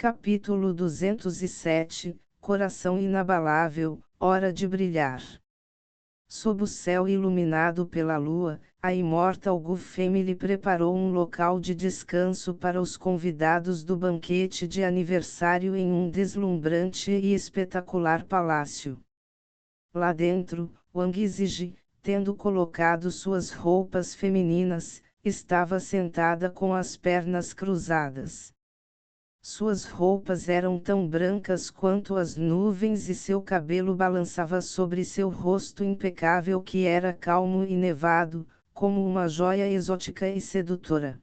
Capítulo 207, Coração inabalável, hora de brilhar. Sob o céu iluminado pela lua, a Immortal Gu Family preparou um local de descanso para os convidados do banquete de aniversário em um deslumbrante e espetacular palácio. Lá dentro, Wang Ziji, tendo colocado suas roupas femininas, estava sentada com as pernas cruzadas. Suas roupas eram tão brancas quanto as nuvens e seu cabelo balançava sobre seu rosto impecável que era calmo e nevado, como uma joia exótica e sedutora.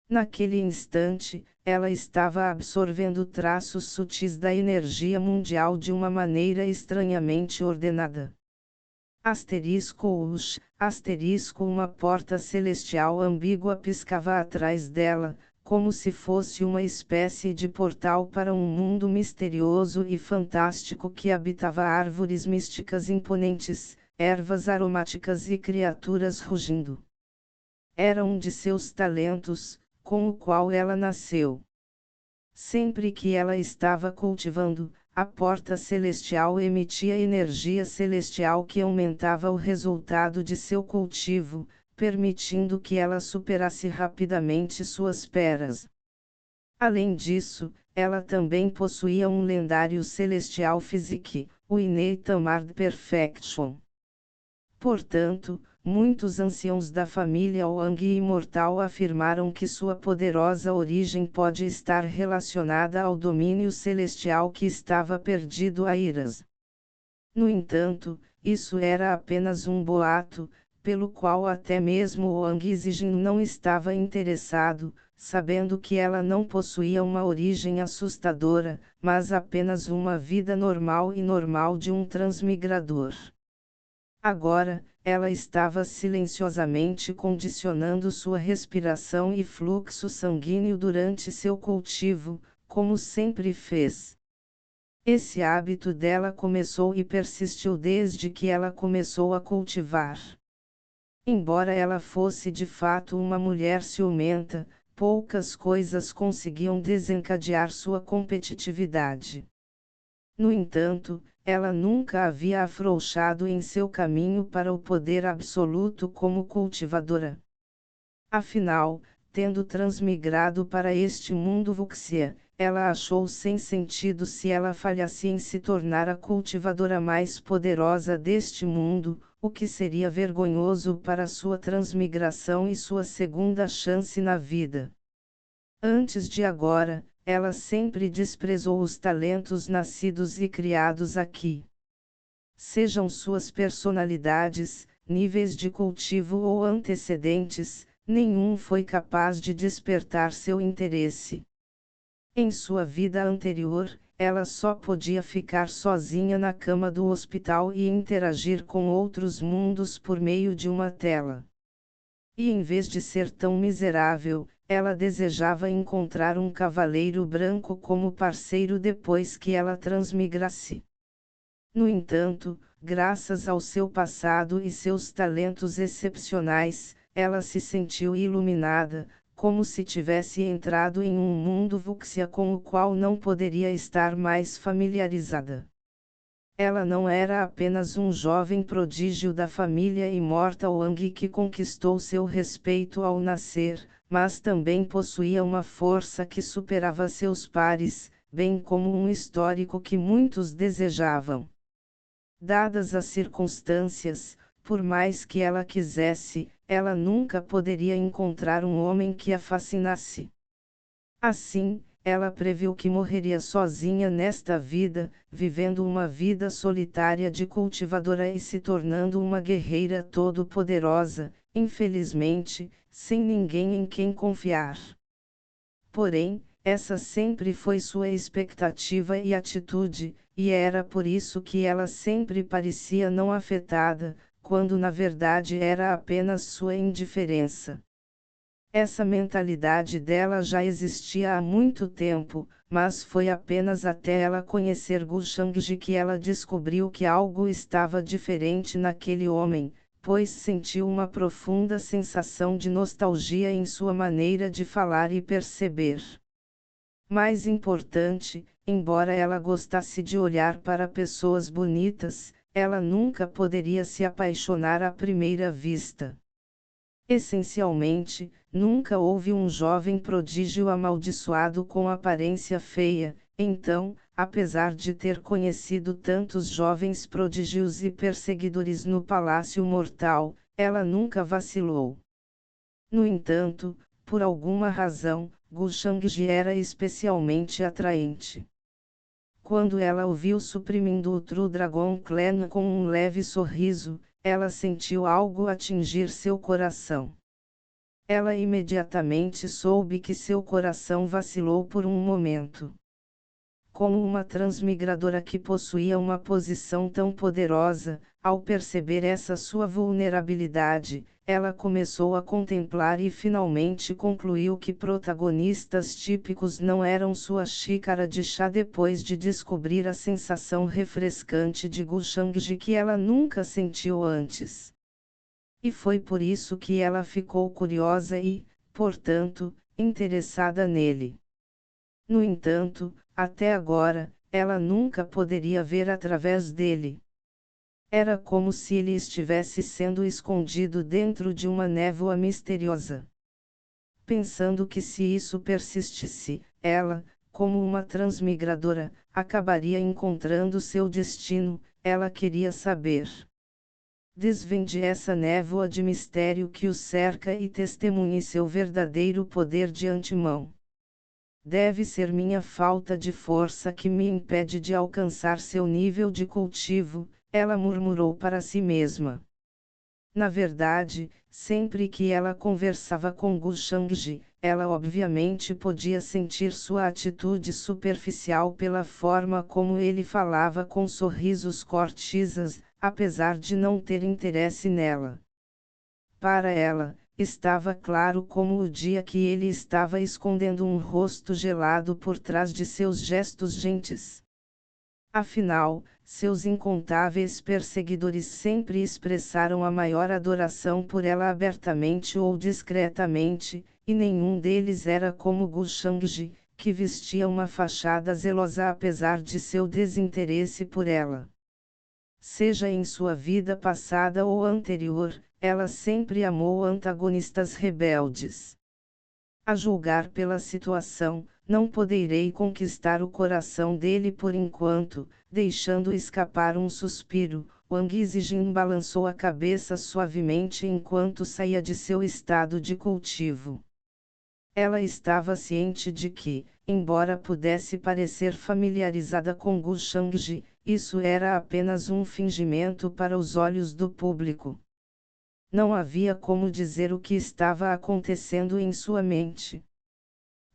Naquele instante, ela estava absorvendo traços sutis da energia mundial de uma maneira estranhamente ordenada. Uma porta celestial ambígua piscava atrás dela, como se fosse uma espécie de portal para um mundo misterioso e fantástico que habitava árvores místicas imponentes, ervas aromáticas e criaturas rugindo. Era um de seus talentos, com o qual ela nasceu. Sempre que ela estava cultivando, a porta celestial emitia energia celestial que aumentava o resultado de seu cultivo, permitindo que ela superasse rapidamente suas peras. Além disso, ela também possuía um lendário celestial physique, o Innate Amard Perfection. Portanto, muitos anciãos da família Wang imortal afirmaram que sua poderosa origem pode estar relacionada ao domínio celestial que estava perdido a Iras. No entanto, isso era apenas um boato, pelo qual até mesmo Wang Zijin não estava interessado, sabendo que ela não possuía uma origem assustadora, mas apenas uma vida normal e normal de um transmigrador. Agora, ela estava silenciosamente condicionando sua respiração e fluxo sanguíneo durante seu cultivo, como sempre fez. Esse hábito dela começou e persistiu desde que ela começou a cultivar. Embora ela fosse de fato uma mulher ciumenta, poucas coisas conseguiam desencadear sua competitividade. No entanto, ela nunca havia afrouxado em seu caminho para o poder absoluto como cultivadora. Afinal, tendo transmigrado para este mundo Vuxia, ela achou sem sentido se ela falhasse em se tornar a cultivadora mais poderosa deste mundo, o que seria vergonhoso para sua transmigração e sua segunda chance na vida. Antes de agora, ela sempre desprezou os talentos nascidos e criados aqui. Sejam suas personalidades, níveis de cultivo ou antecedentes, nenhum foi capaz de despertar seu interesse. Em sua vida anterior, ela só podia ficar sozinha na cama do hospital e interagir com outros mundos por meio de uma tela. E em vez de ser tão miserável, ela desejava encontrar um cavaleiro branco como parceiro depois que ela transmigrasse. No entanto, graças ao seu passado e seus talentos excepcionais, ela se sentiu iluminada, como se tivesse entrado em um mundo Vuxia com o qual não poderia estar mais familiarizada. Ela não era apenas um jovem prodígio da família Immortal Wang que conquistou seu respeito ao nascer, mas também possuía uma força que superava seus pares, bem como um histórico que muitos desejavam. Dadas as circunstâncias, por mais que ela quisesse, ela nunca poderia encontrar um homem que a fascinasse. Assim, ela previu que morreria sozinha nesta vida, vivendo uma vida solitária de cultivadora e se tornando uma guerreira todo-poderosa, infelizmente, sem ninguém em quem confiar. Porém, essa sempre foi sua expectativa e atitude, e era por isso que ela sempre parecia não afetada, quando na verdade era apenas sua indiferença. Essa mentalidade dela já existia há muito tempo, mas foi apenas até ela conhecer Gu Shangji que ela descobriu que algo estava diferente naquele homem, pois sentiu uma profunda sensação de nostalgia em sua maneira de falar e perceber. Mais importante, embora ela gostasse de olhar para pessoas bonitas, ela nunca poderia se apaixonar à primeira vista. Essencialmente, nunca houve um jovem prodígio amaldiçoado com aparência feia, então, apesar de ter conhecido tantos jovens prodígios e perseguidores no Palácio Mortal, ela nunca vacilou. No entanto, por alguma razão, Gu Shangji era especialmente atraente. Quando ela o viu suprimindo o True Dragon Clan com um leve sorriso, ela sentiu algo atingir seu coração. Ela imediatamente soube que seu coração vacilou por um momento. Como uma transmigradora que possuía uma posição tão poderosa, ao perceber essa sua vulnerabilidade, ela começou a contemplar e finalmente concluiu que protagonistas típicos não eram sua xícara de chá depois de descobrir a sensação refrescante de Gu Shangji que ela nunca sentiu antes. E foi por isso que ela ficou curiosa e, portanto, interessada nele. No entanto, até agora, ela nunca poderia ver através dele. Era como se ele estivesse sendo escondido dentro de uma névoa misteriosa. Pensando que se isso persistisse, ela, como uma transmigradora, acabaria encontrando seu destino, ela queria saber. Desvende essa névoa de mistério que o cerca e testemunhe seu verdadeiro poder de antemão. Deve ser minha falta de força que me impede de alcançar seu nível de cultivo, ela murmurou para si mesma. Na verdade, sempre que ela conversava com Gu Shangji, ela obviamente podia sentir sua atitude superficial pela forma como ele falava com sorrisos cortisas, apesar de não ter interesse nela. Para ela, estava claro como o dia que ele estava escondendo um rosto gelado por trás de seus gestos gentis. Afinal, seus incontáveis perseguidores sempre expressaram a maior adoração por ela abertamente ou discretamente, e nenhum deles era como Gu Shangji, que vestia uma fachada zelosa apesar de seu desinteresse por ela. Seja em sua vida passada ou anterior, ela sempre amou antagonistas rebeldes. A julgar pela situação, não poderei conquistar o coração dele por enquanto, deixando escapar um suspiro. Wang Zijin balançou a cabeça suavemente enquanto saía de seu estado de cultivo. Ela estava ciente de que, embora pudesse parecer familiarizada com Gu Shangji, isso era apenas um fingimento para os olhos do público. Não havia como dizer o que estava acontecendo em sua mente.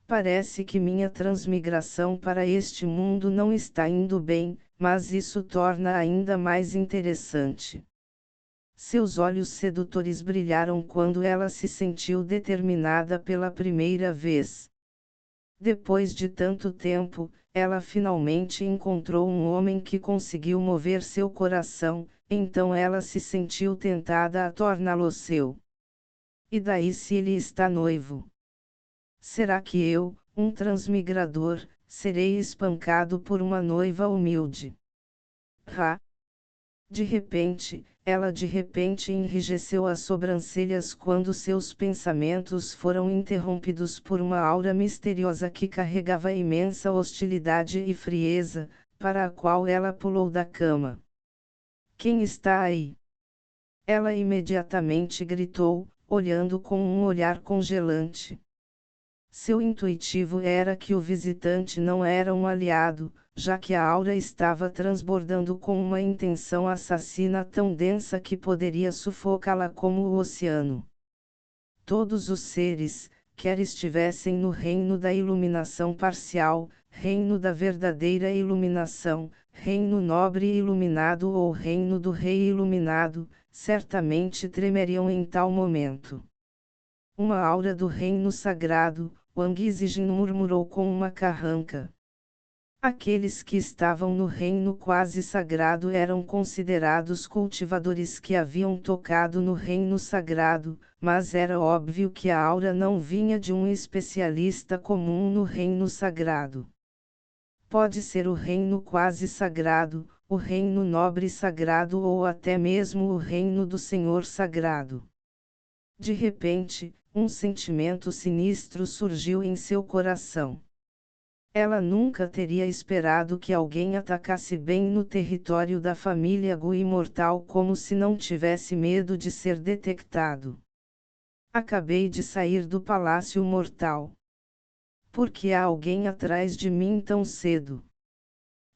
Parece que minha transmigração para este mundo não está indo bem, mas isso torna ainda mais interessante. Seus olhos sedutores brilharam quando ela se sentiu determinada pela primeira vez. Depois de tanto tempo, ela finalmente encontrou um homem que conseguiu mover seu coração, então ela se sentiu tentada a torná-lo seu. E daí se ele está noivo? Será que eu, um transmigrador, serei espancado por uma noiva humilde? De repente, ela de repente enrijeceu as sobrancelhas quando seus pensamentos foram interrompidos por uma aura misteriosa que carregava imensa hostilidade e frieza, para a qual ela pulou da cama. Quem está aí? Ela imediatamente gritou, olhando com um olhar congelante. Seu intuitivo era que o visitante não era um aliado, já que a aura estava transbordando com uma intenção assassina tão densa que poderia sufocá-la como o oceano. Todos os seres, quer estivessem no reino da iluminação parcial, reino da verdadeira iluminação, reino nobre e iluminado ou reino do rei iluminado, certamente tremeriam em tal momento. Uma aura do reino sagrado, Wang Zijin murmurou com uma carranca. Aqueles que estavam no reino quase sagrado eram considerados cultivadores que haviam tocado no reino sagrado, mas era óbvio que a aura não vinha de um especialista comum no reino sagrado. Pode ser o reino quase sagrado, o reino nobre sagrado ou até mesmo o reino do Senhor sagrado. De repente, um sentimento sinistro surgiu em seu coração. Ela nunca teria esperado que alguém atacasse bem no território da família Gu imortal como se não tivesse medo de ser detectado. Acabei de sair do Palácio Mortal. Por que há alguém atrás de mim tão cedo?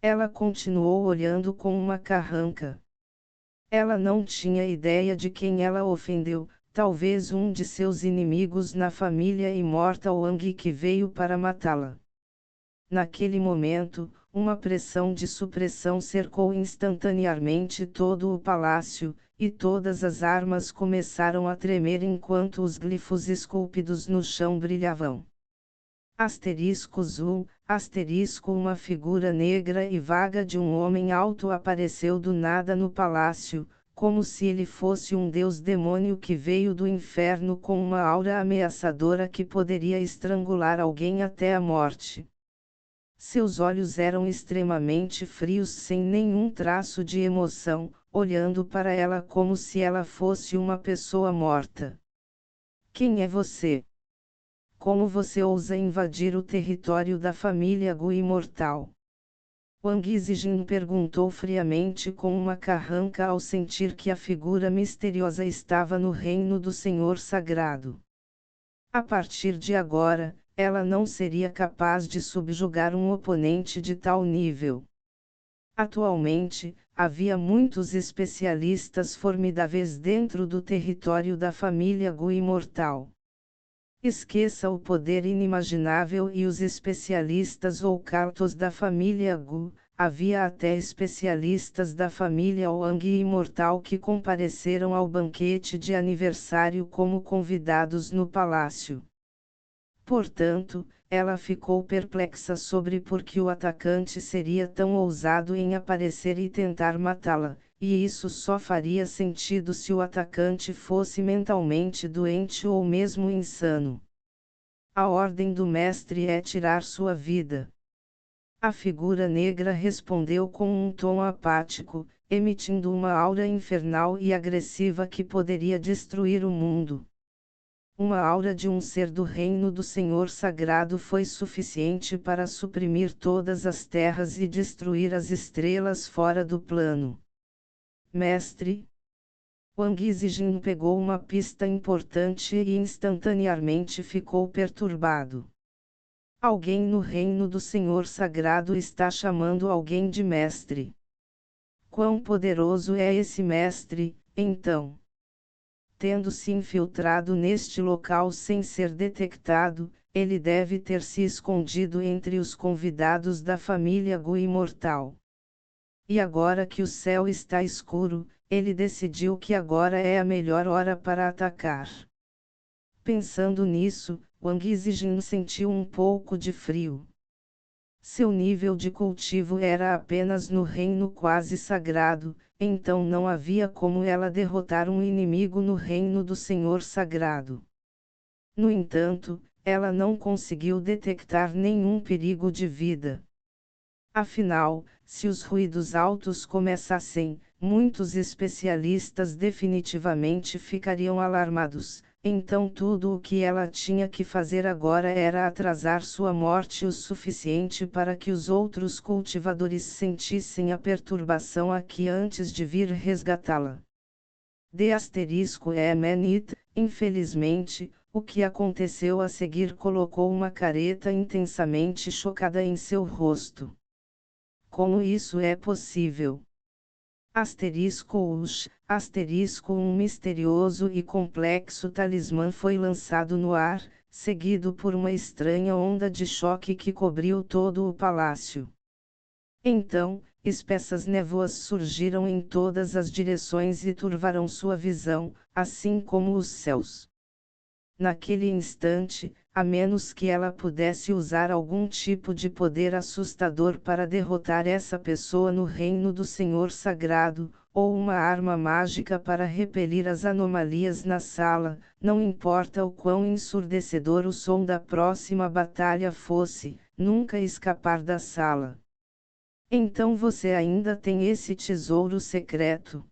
Ela continuou olhando com uma carranca. Ela não tinha ideia de quem ela ofendeu, talvez um de seus inimigos na família imortal Wang que veio para matá-la. Naquele momento, uma pressão de supressão cercou instantaneamente todo o palácio, e todas as armas começaram a tremer enquanto os glifos esculpidos no chão brilhavam. Asterisco Zul, asterisco uma figura negra e vaga de um homem alto apareceu do nada no palácio, como se ele fosse um deus demônio que veio do inferno com uma aura ameaçadora que poderia estrangular alguém até a morte. Seus olhos eram extremamente frios sem nenhum traço de emoção, olhando para ela como se ela fosse uma pessoa morta. Quem é você? Como você ousa invadir o território da família Gu imortal? Wang Zijin perguntou friamente com uma carranca ao sentir que a figura misteriosa estava no reino do Senhor Sagrado. A partir de agora, ela não seria capaz de subjugar um oponente de tal nível. Atualmente, havia muitos especialistas formidáveis dentro do território da família Gu imortal. Esqueça o poder inimaginável e os especialistas ocultos da família Gu, havia até especialistas da família Wang imortal que compareceram ao banquete de aniversário como convidados no palácio. Portanto, ela ficou perplexa sobre por que o atacante seria tão ousado em aparecer e tentar matá-la, e isso só faria sentido se o atacante fosse mentalmente doente ou mesmo insano. A ordem do mestre é tirar sua vida. A figura negra respondeu com um tom apático, emitindo uma aura infernal e agressiva que poderia destruir o mundo. Uma aura de um ser do reino do Senhor Sagrado foi suficiente para suprimir todas as terras e destruir as estrelas fora do plano. Mestre, Wang Zijin pegou uma pista importante e instantaneamente ficou perturbado. Alguém no reino do Senhor Sagrado está chamando alguém de mestre. Quão poderoso é esse mestre, então? Tendo se infiltrado neste local sem ser detectado, ele deve ter se escondido entre os convidados da família Gu imortal. E agora que o céu está escuro, ele decidiu que agora é a melhor hora para atacar. Pensando nisso, Wang Zijin sentiu um pouco de frio. Seu nível de cultivo era apenas no reino quase sagrado, então não havia como ela derrotar um inimigo no reino do Senhor Sagrado. No entanto, ela não conseguiu detectar nenhum perigo de vida. Afinal, se os ruídos altos começassem, muitos especialistas definitivamente ficariam alarmados. Então tudo o que ela tinha que fazer agora era atrasar sua morte o suficiente para que os outros cultivadores sentissem a perturbação aqui antes de vir resgatá-la. Infelizmente, o que aconteceu a seguir colocou uma careta intensamente chocada em seu rosto. Como isso é possível? Um misterioso e complexo talismã foi lançado no ar, seguido por uma estranha onda de choque que cobriu todo o palácio. Então, espessas névoas surgiram em todas as direções e turvaram sua visão, assim como os céus. naquele instante, a menos que ela pudesse usar algum tipo de poder assustador para derrotar essa pessoa no reino do Senhor Sagrado, ou uma arma mágica para repelir as anomalias na sala, não importa o quão ensurdecedor o som da próxima batalha fosse, nunca escapar da sala. Então você ainda tem esse tesouro secreto.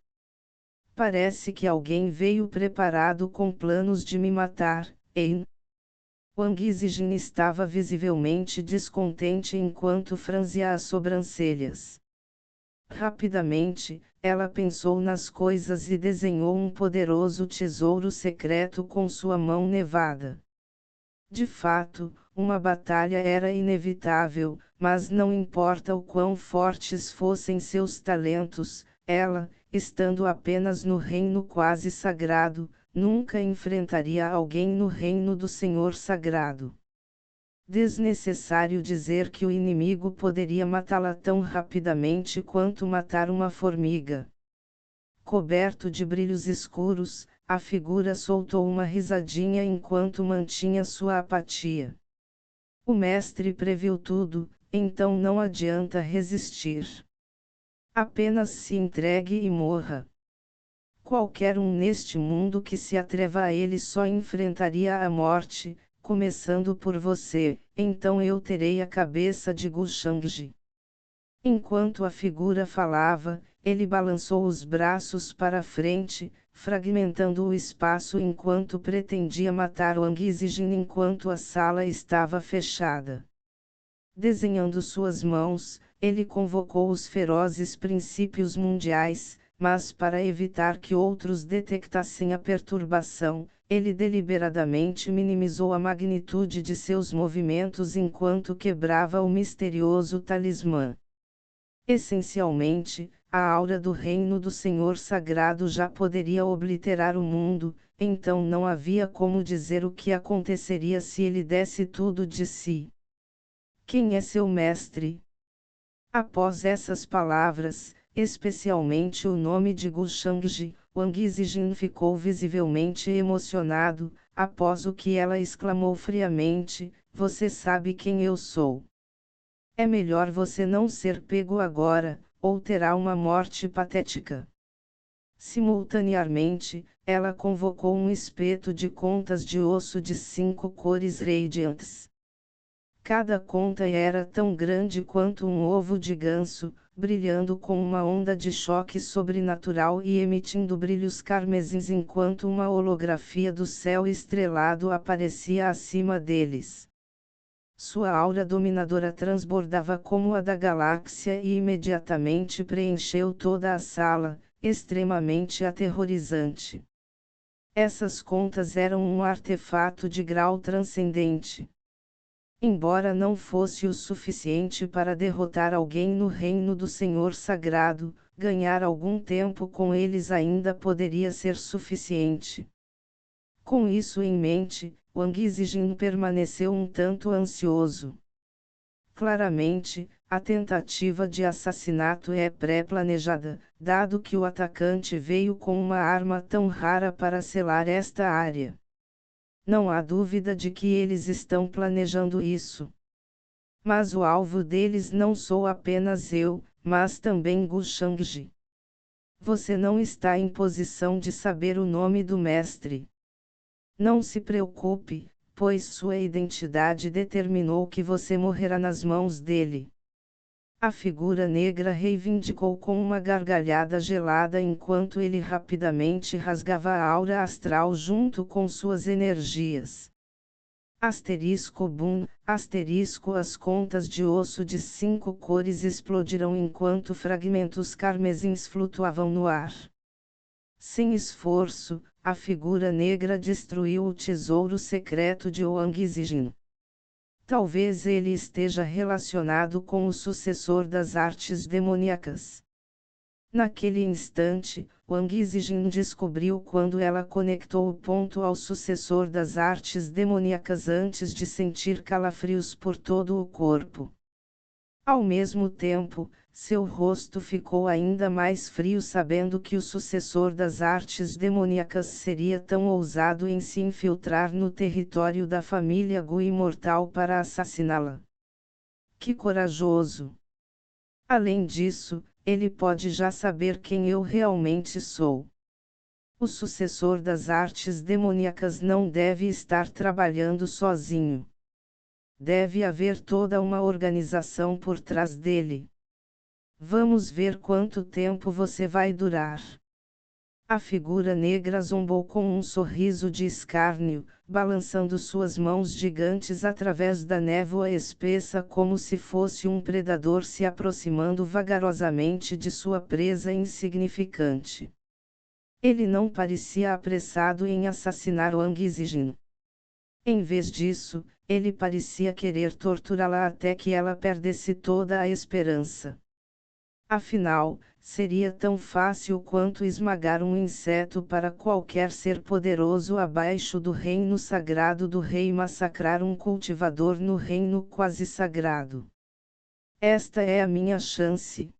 Parece que alguém veio preparado com planos de me matar, hein? Wang Zijin estava visivelmente descontente enquanto franzia as sobrancelhas. Rapidamente, ela pensou nas coisas e desenhou um poderoso tesouro secreto com sua mão nevada. De fato, uma batalha era inevitável, mas não importa o quão fortes fossem seus talentos, ela, estando apenas no reino quase sagrado, nunca enfrentaria alguém no reino do Senhor Sagrado. Desnecessário dizer que o inimigo poderia matá-la tão rapidamente quanto matar uma formiga. Coberto de brilhos escuros, a figura soltou uma risadinha enquanto mantinha sua apatia. O mestre previu tudo, então não adianta resistir. Apenas se entregue e morra. Qualquer um neste mundo que se atreva a ele só enfrentaria a morte, começando por você, então eu terei a cabeça de Gu Shangji. Enquanto a figura falava, ele balançou os braços para frente, fragmentando o espaço enquanto pretendia matar Wang Zijin enquanto a sala estava fechada. Desenhando suas mãos, ele convocou os ferozes princípios mundiais, mas para evitar que outros detectassem a perturbação, ele deliberadamente minimizou a magnitude de seus movimentos enquanto quebrava o misterioso talismã. Essencialmente, a aura do reino do Senhor Sagrado já poderia obliterar o mundo, então não havia como dizer o que aconteceria se ele desse tudo de si. Quem é seu mestre? Após essas palavras, especialmente o nome de Gu Shangji, Wang Zijin ficou visivelmente emocionado, após o que ela exclamou friamente: "Você sabe quem eu sou. É melhor você não ser pego agora, ou terá uma morte patética." Simultaneamente, ela convocou um espeto de contas de osso de 5 cores radiantes. Cada conta era tão grande quanto um ovo de ganso, brilhando com uma onda de choque sobrenatural e emitindo brilhos carmesins enquanto uma holografia do céu estrelado aparecia acima deles. Sua aura dominadora transbordava como a da galáxia e imediatamente preencheu toda a sala, extremamente aterrorizante. Essas contas eram um artefato de grau transcendente. Embora não fosse o suficiente para derrotar alguém no reino do Senhor Sagrado, ganhar algum tempo com eles ainda poderia ser suficiente. Com isso em mente, Wang Zijin permaneceu um tanto ansioso. Claramente, a tentativa de assassinato é pré-planejada, dado que o atacante veio com uma arma tão rara para selar esta área. Não há dúvida de que eles estão planejando isso. Mas o alvo deles não sou apenas eu, mas também Gu Shangji. Você não está em posição de saber o nome do mestre. Não se preocupe, pois sua identidade determinou que você morrerá nas mãos dele. A figura negra reivindicou com uma gargalhada gelada enquanto ele rapidamente rasgava a aura astral junto com suas energias. Asterisco boom, asterisco as contas de osso de 5 cores explodiram enquanto fragmentos carmesins flutuavam no ar. Sem esforço, a figura negra destruiu o tesouro secreto de Wang Zijin. Talvez ele esteja relacionado com o sucessor das artes demoníacas. Naquele instante, Wang Zijin descobriu quando ela conectou o ponto ao sucessor das artes demoníacas antes de sentir calafrios por todo o corpo. Ao mesmo tempo, seu rosto ficou ainda mais frio sabendo que o sucessor das artes demoníacas seria tão ousado em se infiltrar no território da família Gu imortal para assassiná-la. Que corajoso! Além disso, ele pode já saber quem eu realmente sou. O sucessor das artes demoníacas não deve estar trabalhando sozinho. Deve haver toda uma organização por trás dele. Vamos ver quanto tempo você vai durar. A figura negra zombou com um sorriso de escárnio, balançando suas mãos gigantes através da névoa espessa como se fosse um predador se aproximando vagarosamente de sua presa insignificante. Ele não parecia apressado em assassinar Wang Zijin. Em vez disso, ele parecia querer torturá-la até que ela perdesse toda a esperança. Afinal, seria tão fácil quanto esmagar um inseto para qualquer ser poderoso abaixo do reino sagrado do rei massacrar um cultivador no reino quase sagrado. Esta é a minha chance.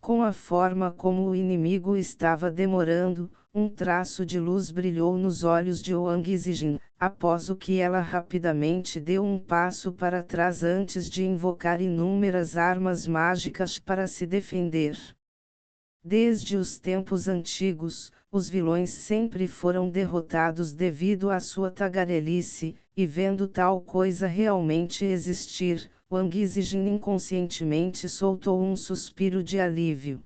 Com a forma como o inimigo estava demorando, um traço de luz brilhou nos olhos de Wang Zijin, após o que ela rapidamente deu um passo para trás antes de invocar inúmeras armas mágicas para se defender. Desde os tempos antigos, os vilões sempre foram derrotados devido à sua tagarelice, e vendo tal coisa realmente existir, Wang Zijin inconscientemente soltou um suspiro de alívio.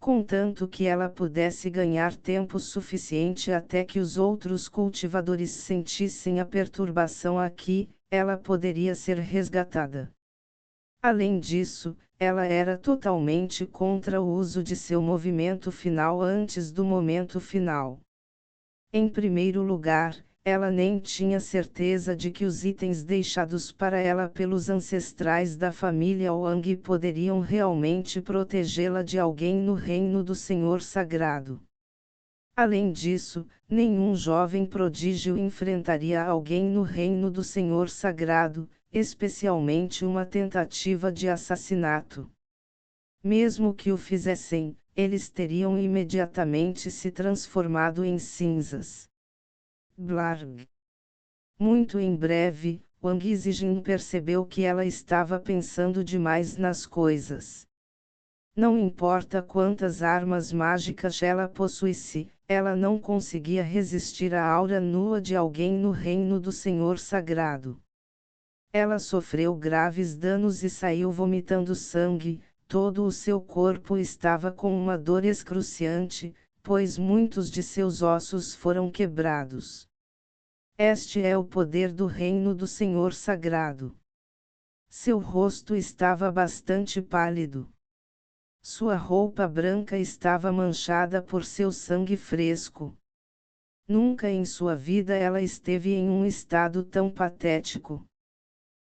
Contanto que ela pudesse ganhar tempo suficiente até que os outros cultivadores sentissem a perturbação aqui, ela poderia ser resgatada. Além disso, ela era totalmente contra o uso de seu movimento final antes do momento final. Em primeiro lugar, ela nem tinha certeza de que os itens deixados para ela pelos ancestrais da família Wang poderiam realmente protegê-la de alguém no reino do Senhor Sagrado. Além disso, nenhum jovem prodígio enfrentaria alguém no reino do Senhor Sagrado, especialmente uma tentativa de assassinato. Mesmo que o fizessem, eles teriam imediatamente se transformado em cinzas. Blarg. Muito em breve, Wang Zijin percebeu que ela estava pensando demais nas coisas. Não importa quantas armas mágicas ela possuísse, ela não conseguia resistir à aura nua de alguém no reino do Senhor Sagrado. Ela sofreu graves danos e saiu vomitando sangue, todo o seu corpo estava com uma dor excruciante, pois muitos de seus ossos foram quebrados. Este é o poder do reino do Senhor Sagrado. Seu rosto estava bastante pálido. Sua roupa branca estava manchada por seu sangue fresco. Nunca em sua vida ela esteve em um estado tão patético.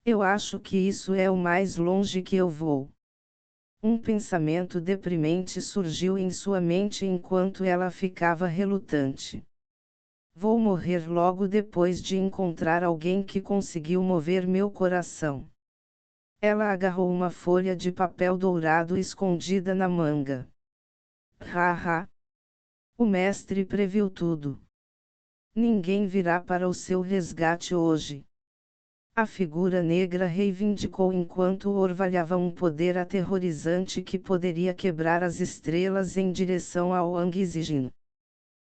Eu acho que isso é o mais longe que eu vou. Um pensamento deprimente surgiu em sua mente enquanto ela ficava relutante. Vou morrer logo depois de encontrar alguém que conseguiu mover meu coração. Ela agarrou uma folha de papel dourado escondida na manga. Haha! O mestre previu tudo. Ninguém virá para o seu resgate hoje. A figura negra reivindicou enquanto orvalhava um poder aterrorizante que poderia quebrar as estrelas em direção ao Wang Zijin.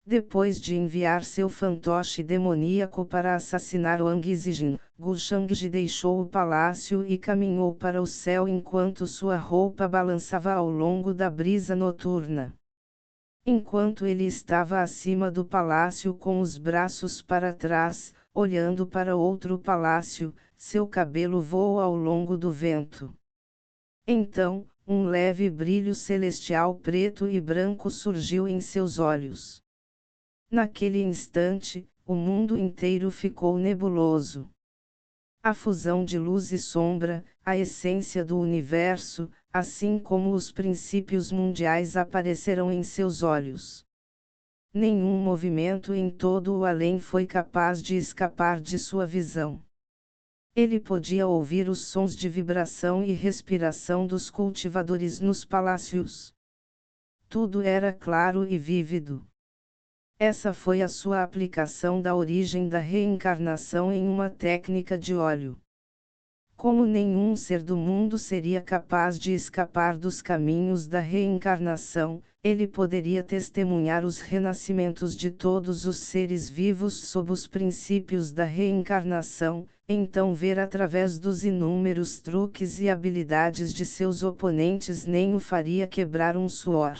Depois de enviar seu fantoche demoníaco para assassinar Wang Zijin, Gu Shangji deixou o palácio e caminhou para o céu enquanto sua roupa balançava ao longo da brisa noturna. Enquanto ele estava acima do palácio com os braços para trás, olhando para outro palácio, seu cabelo voou ao longo do vento. Então, um leve brilho celestial preto e branco surgiu em seus olhos. Naquele instante, o mundo inteiro ficou nebuloso. A fusão de luz e sombra, a essência do universo, assim como os princípios mundiais apareceram em seus olhos. Nenhum movimento em todo o além foi capaz de escapar de sua visão. Ele podia ouvir os sons de vibração e respiração dos cultivadores nos palácios. Tudo era claro e vívido. Essa foi a sua aplicação da origem da reencarnação em uma técnica de óleo. Como nenhum ser do mundo seria capaz de escapar dos caminhos da reencarnação, ele poderia testemunhar os renascimentos de todos os seres vivos sob os princípios da reencarnação, então ver através dos inúmeros truques e habilidades de seus oponentes nem o faria quebrar um suor.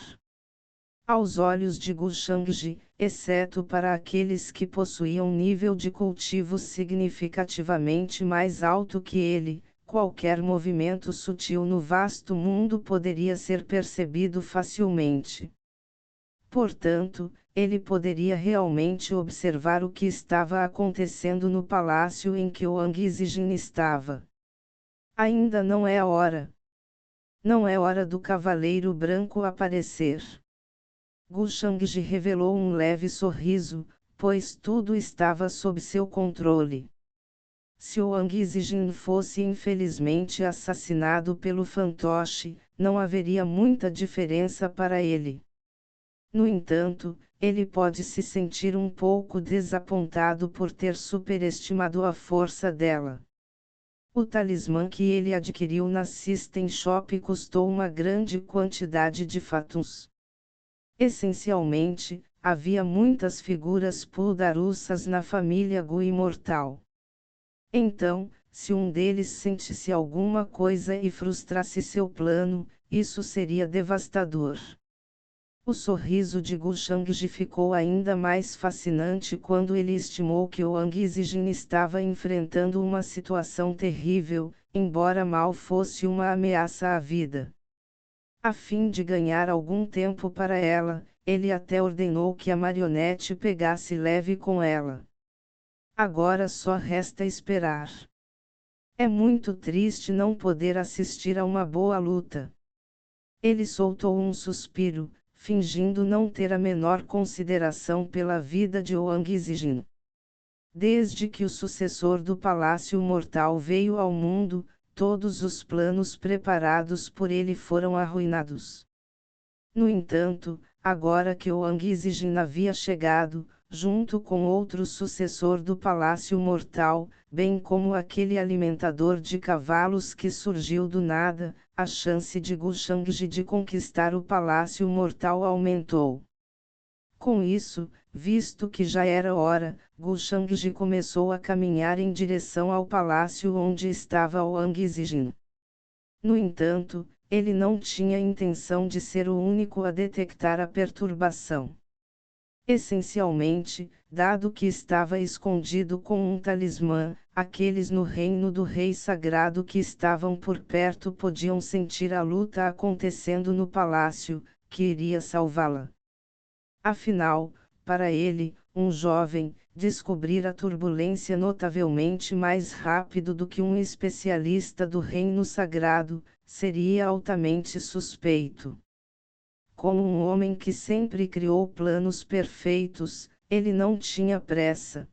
Aos olhos de Gu Shangji, exceto para aqueles que possuíam nível de cultivo significativamente mais alto que ele, qualquer movimento sutil no vasto mundo poderia ser percebido facilmente. Portanto, ele poderia realmente observar o que estava acontecendo no palácio em que Wang Zhijin estava. Ainda não é a hora. Não é hora do Cavaleiro Branco aparecer. Gu Shangji revelou um leve sorriso, pois tudo estava sob seu controle. Se Wang Zhijin fosse infelizmente assassinado pelo fantoche, não haveria muita diferença para ele. No entanto, ele pode se sentir um pouco desapontado por ter superestimado a força dela. O talismã que ele adquiriu na System Shop custou uma grande quantidade de fatums. Essencialmente, havia muitas figuras puldarussas na família Gu imortal. Então, se um deles sentisse alguma coisa e frustrasse seu plano, isso seria devastador. O sorriso de Gu Shangji ficou ainda mais fascinante quando ele estimou que Wang Zhijin estava enfrentando uma situação terrível, embora mal fosse uma ameaça à vida. A fim de ganhar algum tempo para ela, ele até ordenou que a marionete pegasse leve com ela. Agora só resta esperar. É muito triste não poder assistir a uma boa luta. Ele soltou um suspiro, fingindo não ter a menor consideração pela vida de Wang Zhijin. Desde que o sucessor do Palácio Mortal veio ao mundo, todos os planos preparados por ele foram arruinados. No entanto, agora que Wang Zhijin havia chegado, junto com outro sucessor do Palácio Mortal, bem como aquele alimentador de cavalos que surgiu do nada, a chance de Gu Shangji de conquistar o Palácio Mortal aumentou. Com isso, visto que já era hora, Gu Shangji começou a caminhar em direção ao palácio onde estava Wang Zhijin. No entanto, ele não tinha intenção de ser o único a detectar a perturbação. Essencialmente, dado que estava escondido com um talismã, aqueles no reino do Rei Sagrado que estavam por perto podiam sentir a luta acontecendo no palácio, que iria salvá-la. Afinal, para ele, um jovem, descobrir a turbulência notavelmente mais rápido do que um especialista do reino sagrado, seria altamente suspeito. Como um homem que sempre criou planos perfeitos, ele não tinha pressa.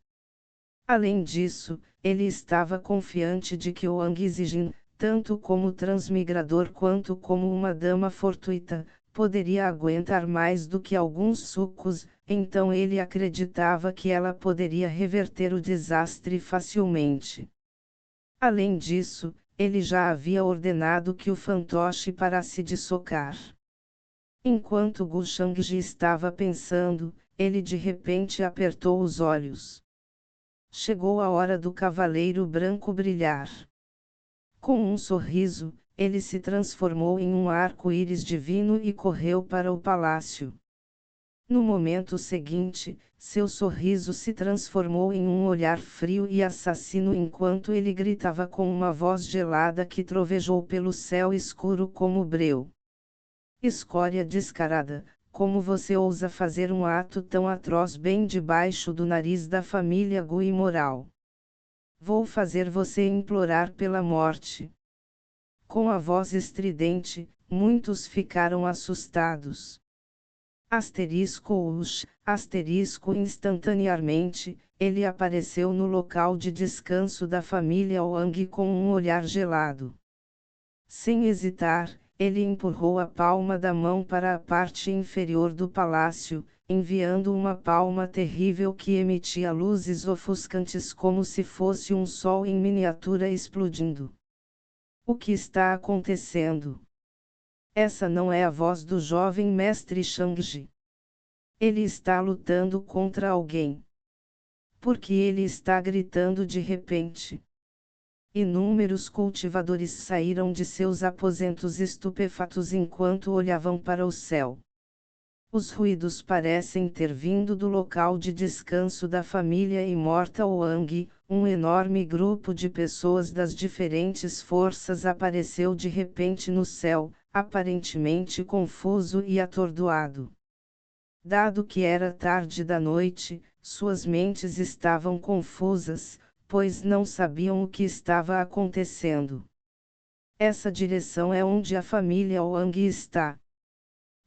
Além disso, ele estava confiante de que Wang Zhijin, tanto como transmigrador quanto como uma dama fortuita, poderia aguentar mais do que alguns sucos, então ele acreditava que ela poderia reverter o desastre facilmente. Além disso, ele já havia ordenado que o fantoche parasse de socar. Enquanto Gu Shangji estava pensando, ele de repente apertou os olhos. Chegou a hora do Cavaleiro Branco brilhar. Com um sorriso, ele se transformou em um arco-íris divino e correu para o palácio. No momento seguinte, seu sorriso se transformou em um olhar frio e assassino enquanto ele gritava com uma voz gelada que trovejou pelo céu escuro como breu. Escória descarada, como você ousa fazer um ato tão atroz bem debaixo do nariz da família Gu imoral? Vou fazer você implorar pela morte. Com a voz estridente, muitos ficaram assustados. Asterisco instantaneamente, ele apareceu no local de descanso da família Wang com um olhar gelado. Sem hesitar, ele empurrou a palma da mão para a parte inferior do palácio, enviando uma palma terrível que emitia luzes ofuscantes como se fosse um sol em miniatura explodindo. O que está acontecendo? Essa não é a voz do jovem mestre Shangji. Ele está lutando contra alguém. Por que ele está gritando de repente? Inúmeros cultivadores saíram de seus aposentos estupefatos enquanto olhavam para o céu. Os ruídos parecem ter vindo do local de descanso da família imortal Wang. Um enorme grupo de pessoas das diferentes forças apareceu de repente no céu, aparentemente confuso e atordoado. Dado que era tarde da noite, suas mentes estavam confusas, pois não sabiam o que estava acontecendo. Essa direção é onde a família Wang está.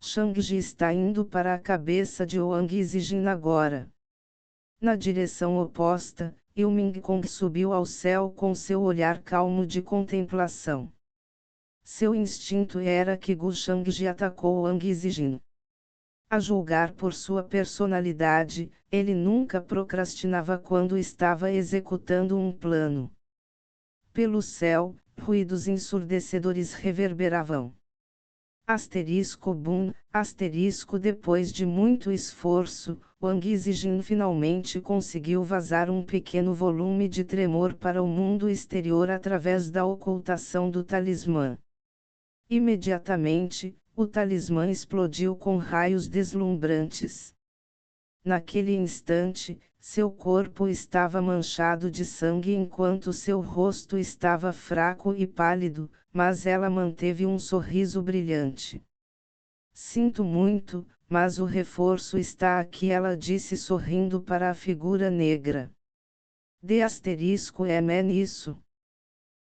Shangji está indo para a cabeça de Wang Zijin agora. Na direção oposta, Ilming Kong subiu ao céu com seu olhar calmo de contemplação. Seu instinto era que Gu Shangji atacou Wang Zijin. A julgar por sua personalidade, ele nunca procrastinava quando estava executando um plano. Pelo céu, ruídos ensurdecedores reverberavam. Boom, depois de muito esforço, Wang Zijin finalmente conseguiu vazar um pequeno volume de tremor para o mundo exterior através da ocultação do talismã. Imediatamente, o talismã explodiu com raios deslumbrantes. Naquele instante, seu corpo estava manchado de sangue enquanto seu rosto estava fraco e pálido, mas ela manteve um sorriso brilhante. Sinto muito, mas o reforço está aqui, ela disse sorrindo para a figura negra. É nisso.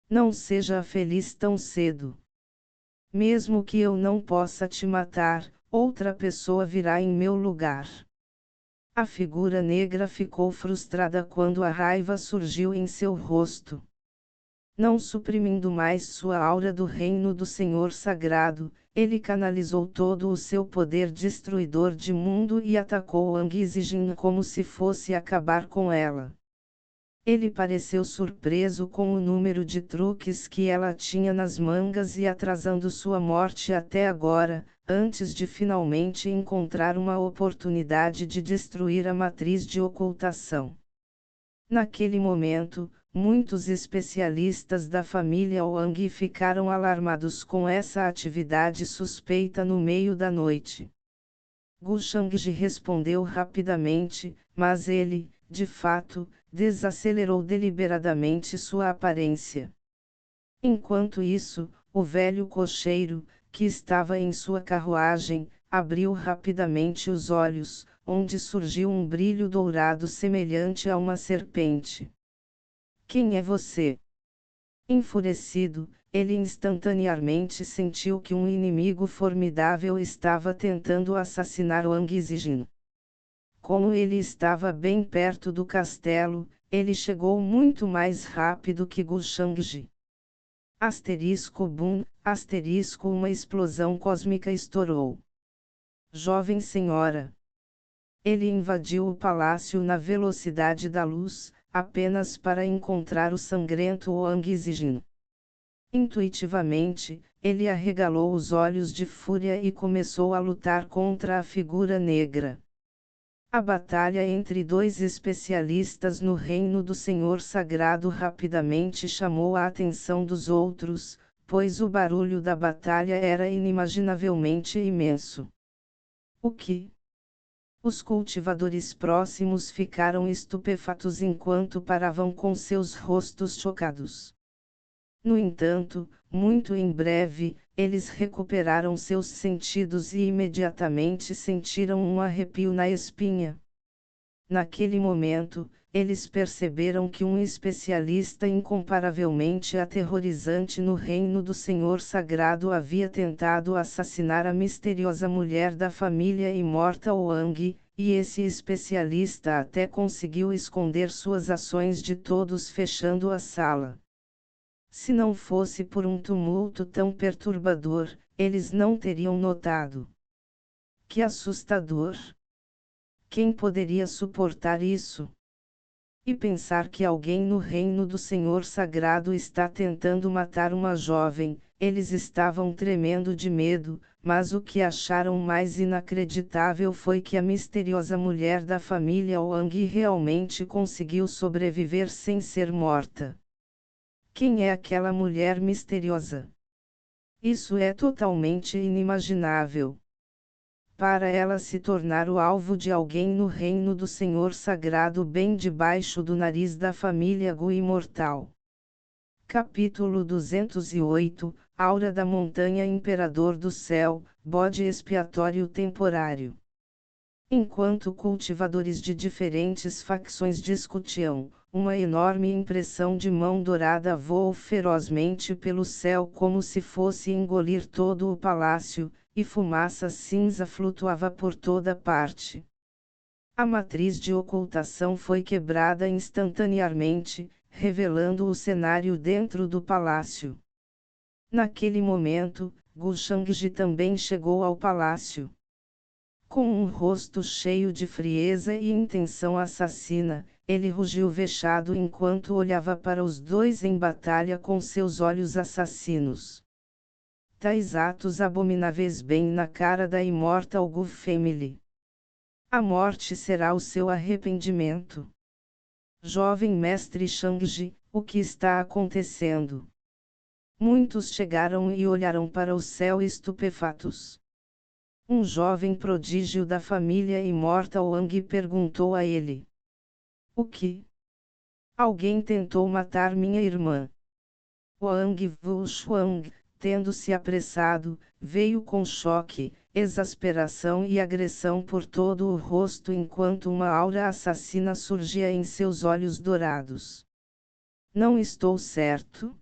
Não seja feliz tão cedo. Mesmo que eu não possa te matar, outra pessoa virá em meu lugar. A figura negra ficou frustrada quando a raiva surgiu em seu rosto. Não suprimindo mais sua aura do reino do Senhor Sagrado, ele canalizou todo o seu poder destruidor de mundo e atacou Wang Zijin como se fosse acabar com ela. Ele pareceu surpreso com o número de truques que ela tinha nas mangas e atrasando sua morte até agora, antes de finalmente encontrar uma oportunidade de destruir a matriz de ocultação. Naquele momento, muitos especialistas da família Wang ficaram alarmados com essa atividade suspeita no meio da noite. Gu Shangji respondeu rapidamente, mas ele, de fato, desacelerou deliberadamente sua aparência. Enquanto isso, o velho cocheiro, que estava em sua carruagem, abriu rapidamente os olhos, onde surgiu um brilho dourado semelhante a uma serpente. Quem é você? Enfurecido, ele instantaneamente sentiu que um inimigo formidável estava tentando assassinar Wang Zijin. Como ele estava bem perto do castelo, ele chegou muito mais rápido que Gu Shangji. Boom, uma explosão cósmica estourou. Jovem senhora. Ele invadiu o palácio na velocidade da luz, apenas para encontrar o sangrento Wang Zijin. Intuitivamente, ele arregalou os olhos de fúria e começou a lutar contra a figura negra. A batalha entre dois especialistas no reino do Senhor Sagrado rapidamente chamou a atenção dos outros, pois o barulho da batalha era inimaginavelmente imenso. O que? Os cultivadores próximos ficaram estupefatos enquanto paravam com seus rostos chocados. No entanto, muito em breve, eles recuperaram seus sentidos e imediatamente sentiram um arrepio na espinha. Naquele momento, eles perceberam que um especialista incomparavelmente aterrorizante no reino do Senhor Sagrado havia tentado assassinar a misteriosa mulher da família imortal Wang, e esse especialista até conseguiu esconder suas ações de todos fechando a sala. Se não fosse por um tumulto tão perturbador, eles não teriam notado. Que assustador! Quem poderia suportar isso? E pensar que alguém no reino do Senhor Sagrado está tentando matar uma jovem, eles estavam tremendo de medo, mas o que acharam mais inacreditável foi que a misteriosa mulher da família Wang realmente conseguiu sobreviver sem ser morta. Quem é aquela mulher misteriosa? Isso é totalmente inimaginável. Para ela se tornar o alvo de alguém no reino do Senhor Sagrado bem debaixo do nariz da família Gu imortal. Capítulo 208, Aura da Montanha Imperador do Céu, bode expiatório temporário. Enquanto cultivadores de diferentes facções discutiam, uma enorme impressão de mão dourada voou ferozmente pelo céu como se fosse engolir todo o palácio, e fumaça cinza flutuava por toda parte. A matriz de ocultação foi quebrada instantaneamente, revelando o cenário dentro do palácio. Naquele momento, Gu Shangji também chegou ao palácio. Com um rosto cheio de frieza e intenção assassina, ele rugiu vexado enquanto olhava para os dois em batalha com seus olhos assassinos. Tais atos abomináveis bem na cara da Immortal Gu Family. A morte será o seu arrependimento. Jovem mestre Shangji, o que está acontecendo? Muitos chegaram e olharam para o céu estupefatos. Um jovem prodígio da família Immortal Wang perguntou a ele. O que? Alguém tentou matar minha irmã. Wang Wuxuang, tendo-se apressado, veio com choque, exasperação e agressão por todo o rosto enquanto uma aura assassina surgia em seus olhos dourados. Não estou certo?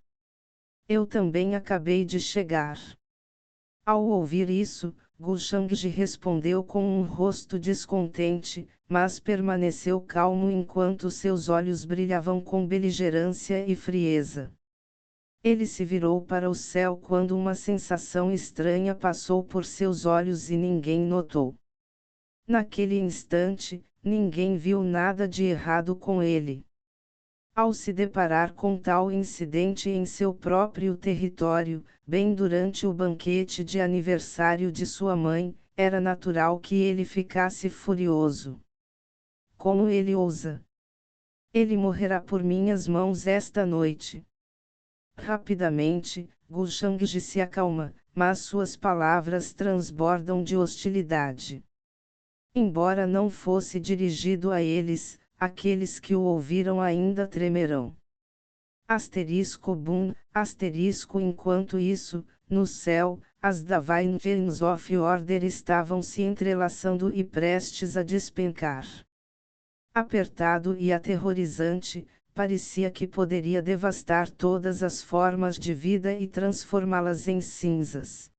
Eu também acabei de chegar. Ao ouvir isso, Gu Shangji respondeu com um rosto descontente, mas permaneceu calmo enquanto seus olhos brilhavam com beligerância e frieza. Ele se virou para o céu quando uma sensação estranha passou por seus olhos e ninguém notou. Naquele instante, ninguém viu nada de errado com ele. Ao se deparar com tal incidente em seu próprio território, bem durante o banquete de aniversário de sua mãe, era natural que ele ficasse furioso. Como ele ousa? Ele morrerá por minhas mãos esta noite. Rapidamente, Gu Shangji se acalma, mas suas palavras transbordam de hostilidade. Embora não fosse dirigido a eles, aqueles que o ouviram ainda tremerão. Asterisco boom, asterisco enquanto isso, no céu, as Divine Gems of Order estavam se entrelaçando e prestes a despencar. Apertado e aterrorizante, parecia que poderia devastar todas as formas de vida e transformá-las em cinzas.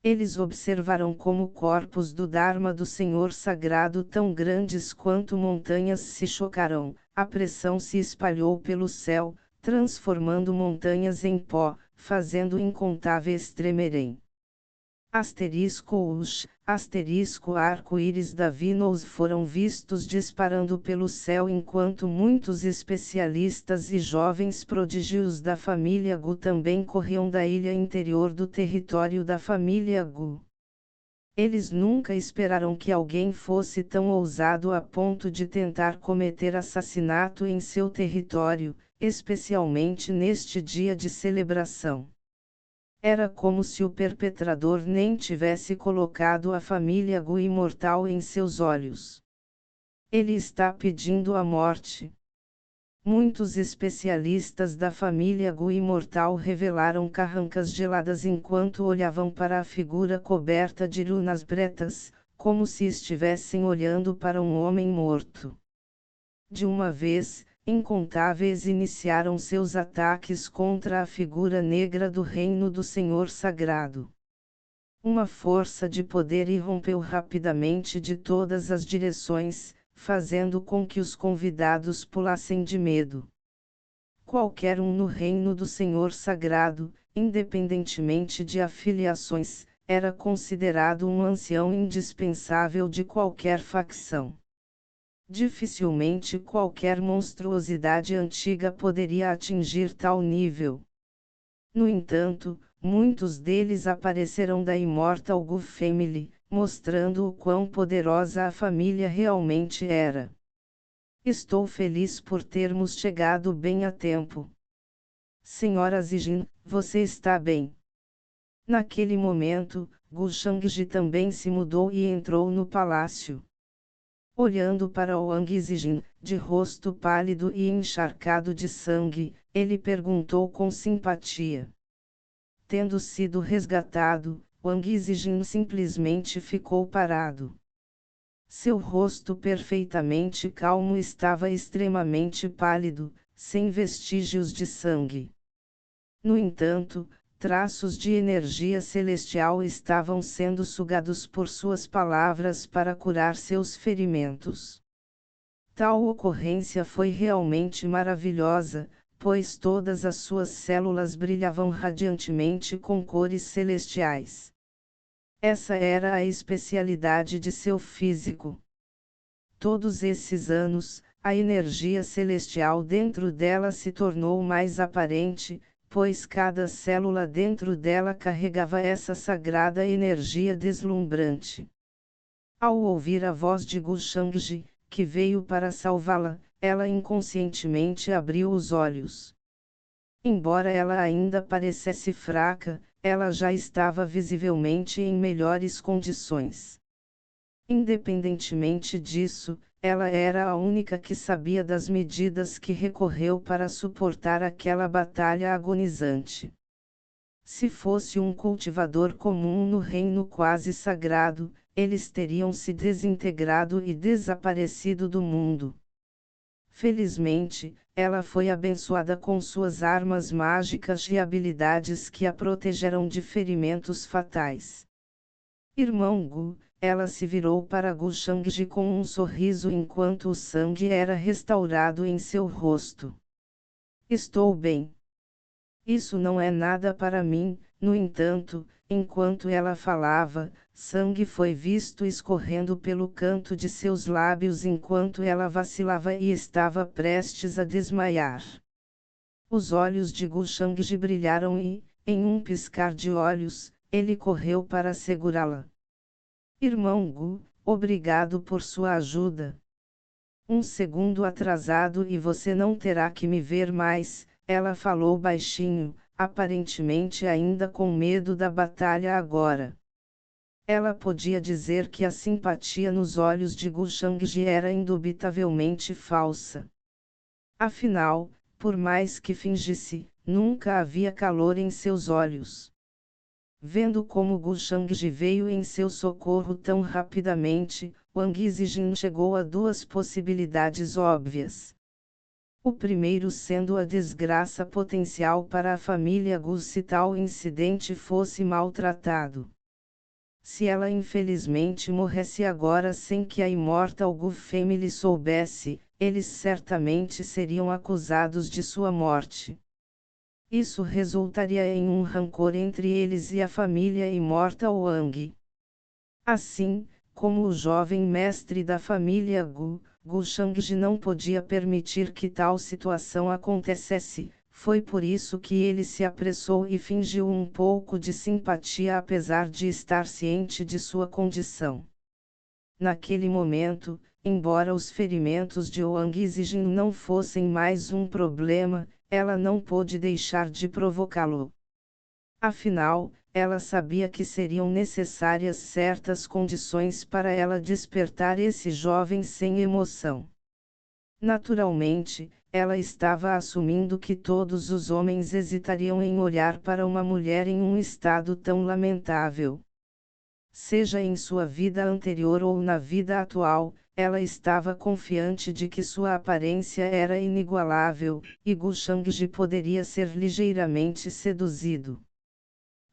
Eles observaram como corpos do Dharma do Senhor Sagrado tão grandes quanto montanhas se chocaram, a pressão se espalhou pelo céu, transformando montanhas em pó, fazendo incontáveis tremerem. Asterisco arco-íris da Venus foram vistos disparando pelo céu enquanto muitos especialistas e jovens prodígios da família Gu também corriam da ilha interior do território da família Gu. Eles nunca esperaram que alguém fosse tão ousado a ponto de tentar cometer assassinato em seu território, especialmente neste dia de celebração. Era como se o perpetrador nem tivesse colocado a família Gu imortal em seus olhos. Ele está pedindo a morte. Muitos especialistas da família Gu imortal revelaram carrancas geladas enquanto olhavam para a figura coberta de runas pretas, como se estivessem olhando para um homem morto. De uma vez, incontáveis iniciaram seus ataques contra a figura negra do reino do Senhor Sagrado. Uma força de poder irrompeu rapidamente de todas as direções, fazendo com que os convidados pulassem de medo. Qualquer um no reino do Senhor Sagrado, independentemente de afiliações, era considerado um ancião indispensável de qualquer facção. Dificilmente qualquer monstruosidade antiga poderia atingir tal nível. No entanto, muitos deles apareceram da Immortal Gu Family, mostrando o quão poderosa a família realmente era. Estou feliz por termos chegado bem a tempo. Senhora Zijin, você está bem? Naquele momento, Gu Shangji também se mudou e entrou no palácio. Olhando para Wang Zijin, de rosto pálido e encharcado de sangue, ele perguntou com simpatia. Tendo sido resgatado, Wang Zijin simplesmente ficou parado. Seu rosto perfeitamente calmo estava extremamente pálido, sem vestígios de sangue. No entanto, traços de energia celestial estavam sendo sugados por suas palavras para curar seus ferimentos. Tal ocorrência foi realmente maravilhosa, pois todas as suas células brilhavam radiantemente com cores celestiais. Essa era a especialidade de seu físico. Todos esses anos, a energia celestial dentro dela se tornou mais aparente, pois cada célula dentro dela carregava essa sagrada energia deslumbrante. Ao ouvir a voz de Gu Shangji, que veio para salvá-la, ela inconscientemente abriu os olhos. Embora ela ainda parecesse fraca, ela já estava visivelmente em melhores condições. Independentemente disso, ela era a única que sabia das medidas que recorreu para suportar aquela batalha agonizante. Se fosse um cultivador comum no reino quase sagrado, eles teriam se desintegrado e desaparecido do mundo. Felizmente, ela foi abençoada com suas armas mágicas e habilidades que a protegeram de ferimentos fatais. Irmão Gu, ela se virou para Gu Shangji com um sorriso enquanto o sangue era restaurado em seu rosto. Estou bem. Isso não é nada para mim, no entanto, enquanto ela falava, sangue foi visto escorrendo pelo canto de seus lábios enquanto ela vacilava e estava prestes a desmaiar. Os olhos de Gu Shangji brilharam e, em um piscar de olhos, ele correu para segurá-la. Irmão Gu, obrigado por sua ajuda. Um segundo atrasado e você não terá que me ver mais, ela falou baixinho, aparentemente ainda com medo da batalha agora. Ela podia dizer que a simpatia nos olhos de Gu Shangji era indubitavelmente falsa. Afinal, por mais que fingisse, nunca havia calor em seus olhos. Vendo como Gu Shangji veio em seu socorro tão rapidamente, Wang Zijin chegou a duas possibilidades óbvias. O primeiro sendo a desgraça potencial para a família Gu se tal incidente fosse maltratado. Se ela infelizmente morresse agora sem que a Immortal Gu Family soubesse, eles certamente seriam acusados de sua morte. Isso resultaria em um rancor entre eles e a família Immortal Wang. Assim, como o jovem mestre da família Gu, Gu Shangji não podia permitir que tal situação acontecesse, foi por isso que ele se apressou e fingiu um pouco de simpatia apesar de estar ciente de sua condição. Naquele momento, embora os ferimentos de Wang Zijin não fossem mais um problema, ela não pôde deixar de provocá-lo. Afinal, ela sabia que seriam necessárias certas condições para ela despertar esse jovem sem emoção. Naturalmente, ela estava assumindo que todos os homens hesitariam em olhar para uma mulher em um estado tão lamentável. Seja em sua vida anterior ou na vida atual, ela estava confiante de que sua aparência era inigualável, e Gu Shangji poderia ser ligeiramente seduzido.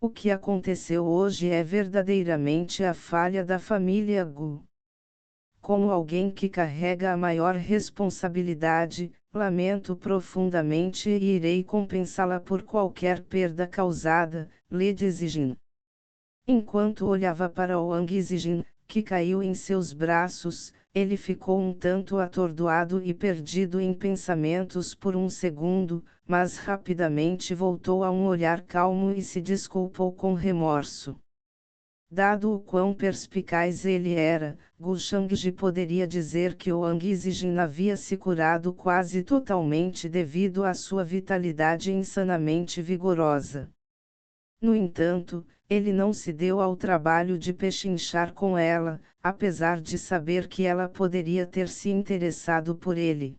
O que aconteceu hoje é verdadeiramente a falha da família Gu. Como alguém que carrega a maior responsabilidade, lamento profundamente e irei compensá-la por qualquer perda causada, Lady Zijin. Enquanto olhava para Wang Zijin, que caiu em seus braços, ele ficou um tanto atordoado e perdido em pensamentos por um segundo, mas rapidamente voltou a um olhar calmo e se desculpou com remorso. Dado o quão perspicaz ele era, Gu Shangji poderia dizer que Wang Zijin havia se curado quase totalmente devido à sua vitalidade insanamente vigorosa. No entanto, ele não se deu ao trabalho de pechinchar com ela, apesar de saber que ela poderia ter se interessado por ele.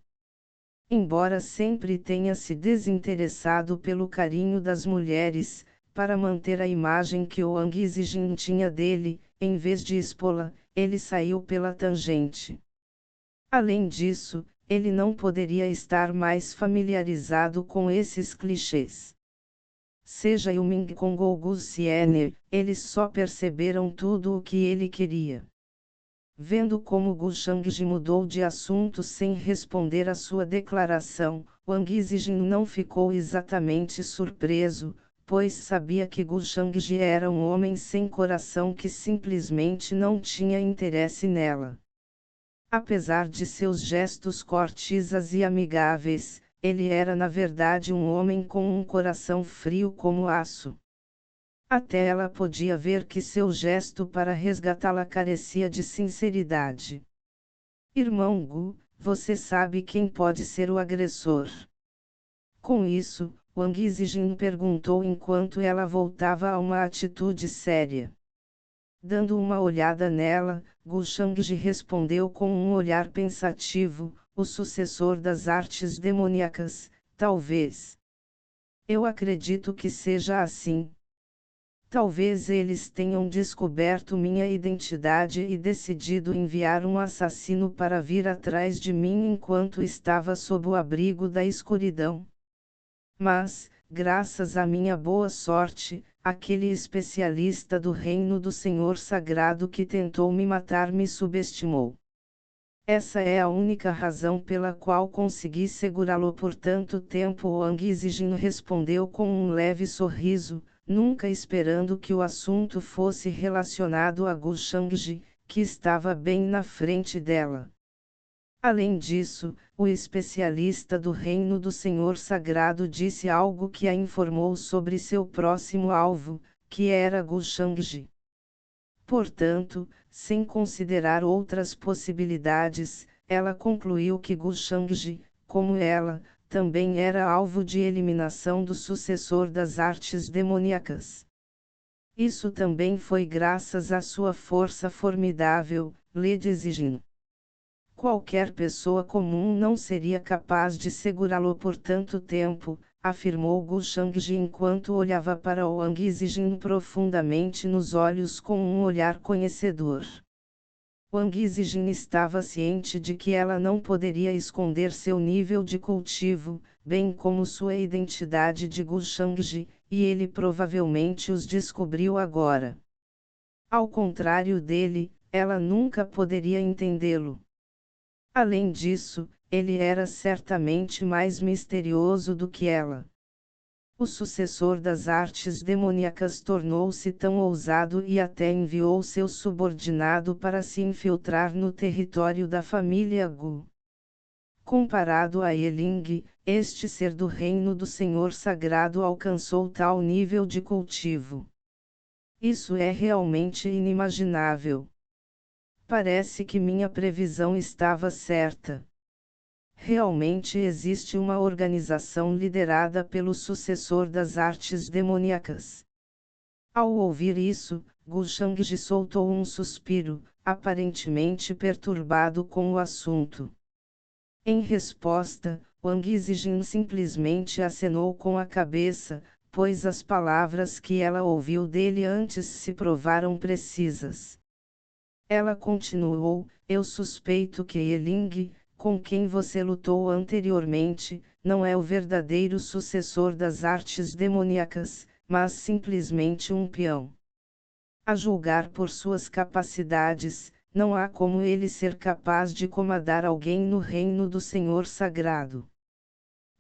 Embora sempre tenha se desinteressado pelo carinho das mulheres, para manter a imagem que Wang Zijin tinha dele, em vez de expô-la, ele saiu pela tangente. Além disso, ele não poderia estar mais familiarizado com esses clichês. Seja Yuming Kong ou Gu Xiene, eles só perceberam tudo o que ele queria. Vendo como Gu Shangji mudou de assunto sem responder à sua declaração, Wang Zijin não ficou exatamente surpreso, pois sabia que Gu Shangji era um homem sem coração que simplesmente não tinha interesse nela. Apesar de seus gestos corteses e amigáveis, ele era na verdade um homem com um coração frio como aço. Até ela podia ver que seu gesto para resgatá-la carecia de sinceridade. Irmão Gu, você sabe quem pode ser o agressor? Com isso, Wang Zijin perguntou enquanto ela voltava a uma atitude séria. Dando uma olhada nela, Gu Shangji respondeu com um olhar pensativo, o sucessor das artes demoníacas, talvez. Eu acredito que seja assim. Talvez eles tenham descoberto minha identidade e decidido enviar um assassino para vir atrás de mim enquanto estava sob o abrigo da escuridão. Mas, graças à minha boa sorte, aquele especialista do reino do Senhor Sagrado que tentou me matar me subestimou. Essa é a única razão pela qual consegui segurá-lo por tanto tempo. Wang Zijin respondeu com um leve sorriso, nunca esperando que o assunto fosse relacionado a Gu Shangji, que estava bem na frente dela. Além disso, o especialista do reino do Senhor Sagrado disse algo que a informou sobre seu próximo alvo, que era Gu Shangji. Portanto, sem considerar outras possibilidades, ela concluiu que Gu Shangji, como ela, também era alvo de eliminação do sucessor das artes demoníacas. Isso também foi graças à sua força formidável, Lady Zijin. Qualquer pessoa comum não seria capaz de segurá-lo por tanto tempo, afirmou Gu Shangji enquanto olhava para Wang Zijin profundamente nos olhos com um olhar conhecedor. Wang Zijin estava ciente de que ela não poderia esconder seu nível de cultivo, bem como sua identidade de Gu Shangji, e ele provavelmente os descobriu agora. Ao contrário dele, ela nunca poderia entendê-lo. Além disso, ele era certamente mais misterioso do que ela. O sucessor das artes demoníacas tornou-se tão ousado e até enviou seu subordinado para se infiltrar no território da família Gu. Comparado a Yeling, este ser do reino do Senhor Sagrado alcançou tal nível de cultivo. Isso é realmente inimaginável. Parece que minha previsão estava certa. Realmente existe uma organização liderada pelo sucessor das artes demoníacas. Ao ouvir isso, Gu Shangji soltou um suspiro, aparentemente perturbado com o assunto. Em resposta, Wang Zijin simplesmente acenou com a cabeça, pois as palavras que ela ouviu dele antes se provaram precisas. Ela continuou, eu suspeito que Yeling, com quem você lutou anteriormente, não é o verdadeiro sucessor das artes demoníacas, mas simplesmente um peão. A julgar por suas capacidades, não há como ele ser capaz de comandar alguém no reino do Senhor Sagrado.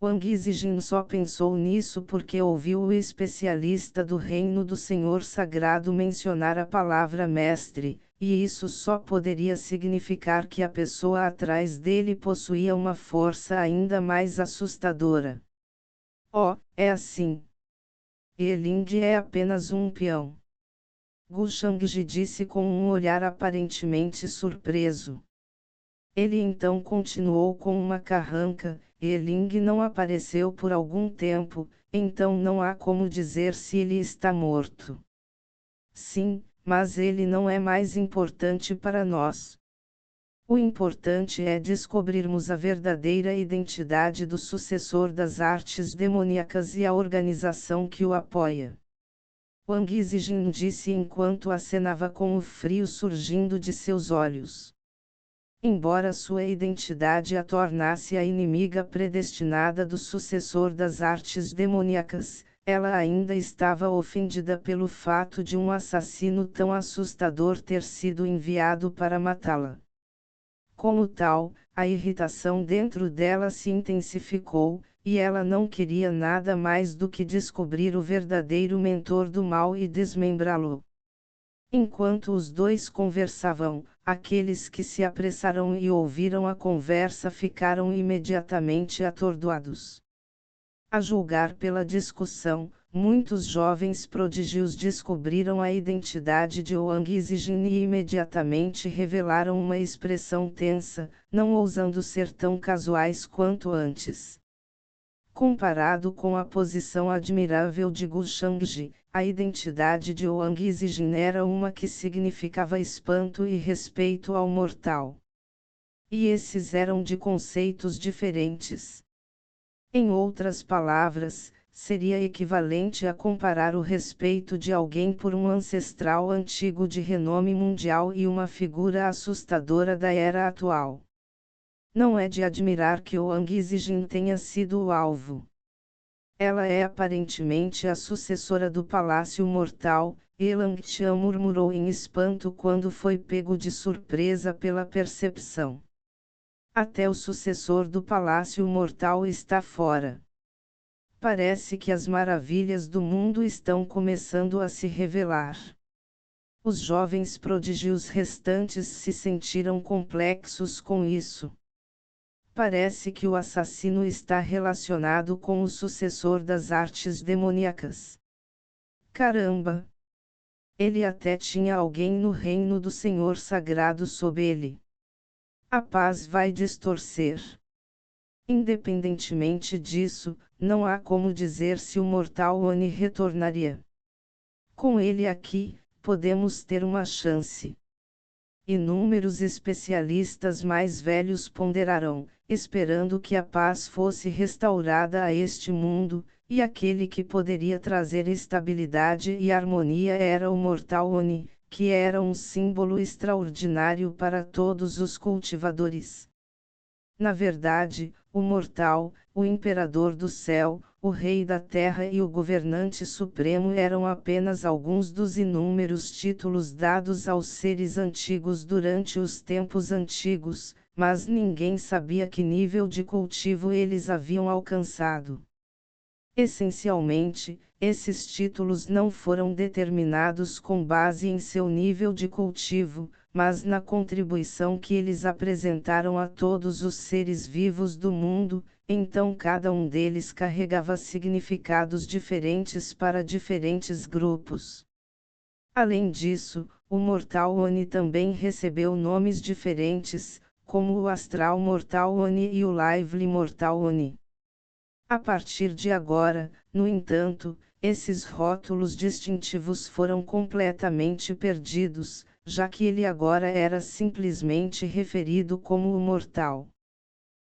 Wang Zijin só pensou nisso porque ouviu o especialista do reino do Senhor Sagrado mencionar a palavra mestre, e isso só poderia significar que a pessoa atrás dele possuía uma força ainda mais assustadora. Oh, é assim. Eling é apenas um peão. Gu Shangji disse com um olhar aparentemente surpreso. Ele então continuou com uma carranca. Eling não apareceu por algum tempo, então não há como dizer se ele está morto. Sim, mas ele não é mais importante para nós. O importante é descobrirmos a verdadeira identidade do sucessor das artes demoníacas e a organização que o apoia. Wang Zijin disse enquanto acenava com o frio surgindo de seus olhos. Embora sua identidade a tornasse a inimiga predestinada do sucessor das artes demoníacas, ela ainda estava ofendida pelo fato de um assassino tão assustador ter sido enviado para matá-la. Como tal, a irritação dentro dela se intensificou, e ela não queria nada mais do que descobrir o verdadeiro mentor do mal e desmembrá-lo. Enquanto os dois conversavam, aqueles que se apressaram e ouviram a conversa ficaram imediatamente atordoados. A julgar pela discussão, muitos jovens prodígios descobriram a identidade de Wang Zijin e imediatamente revelaram uma expressão tensa, não ousando ser tão casuais quanto antes. Comparado com a posição admirável de Gu Shangji, a identidade de Wang Zijin era uma que significava espanto e respeito ao mortal. E esses eram de conceitos diferentes. Em outras palavras, seria equivalente a comparar o respeito de alguém por um ancestral antigo de renome mundial e uma figura assustadora da era atual. Não é de admirar que Wang Zijin tenha sido o alvo. Ela é aparentemente a sucessora do Palácio Mortal, Elang Xian murmurou em espanto quando foi pego de surpresa pela percepção. Até o sucessor do Palácio Mortal está fora. Parece que as maravilhas do mundo estão começando a se revelar. Os jovens prodígios restantes se sentiram complexos com isso. Parece que o assassino está relacionado com o sucessor das artes demoníacas. Caramba! Ele até tinha alguém no reino do Senhor Sagrado sob ele. A paz vai distorcer. Independentemente disso, não há como dizer se o mortal Oni retornaria. Com ele aqui, podemos ter uma chance. Inúmeros especialistas mais velhos ponderarão, esperando que a paz fosse restaurada a este mundo, e aquele que poderia trazer estabilidade e harmonia era o mortal Oni, que era um símbolo extraordinário para todos os cultivadores. Na verdade, o mortal, o imperador do céu, o rei da terra e o governante supremo eram apenas alguns dos inúmeros títulos dados aos seres antigos durante os tempos antigos, mas ninguém sabia que nível de cultivo eles haviam alcançado. Essencialmente, esses títulos não foram determinados com base em seu nível de cultivo, mas na contribuição que eles apresentaram a todos os seres vivos do mundo, então cada um deles carregava significados diferentes para diferentes grupos. Além disso, o Mortal Oni também recebeu nomes diferentes, como o Astral Mortal Oni e o Lively Mortal Oni. A partir de agora, no entanto, esses rótulos distintivos foram completamente perdidos, já que ele agora era simplesmente referido como o Mortal.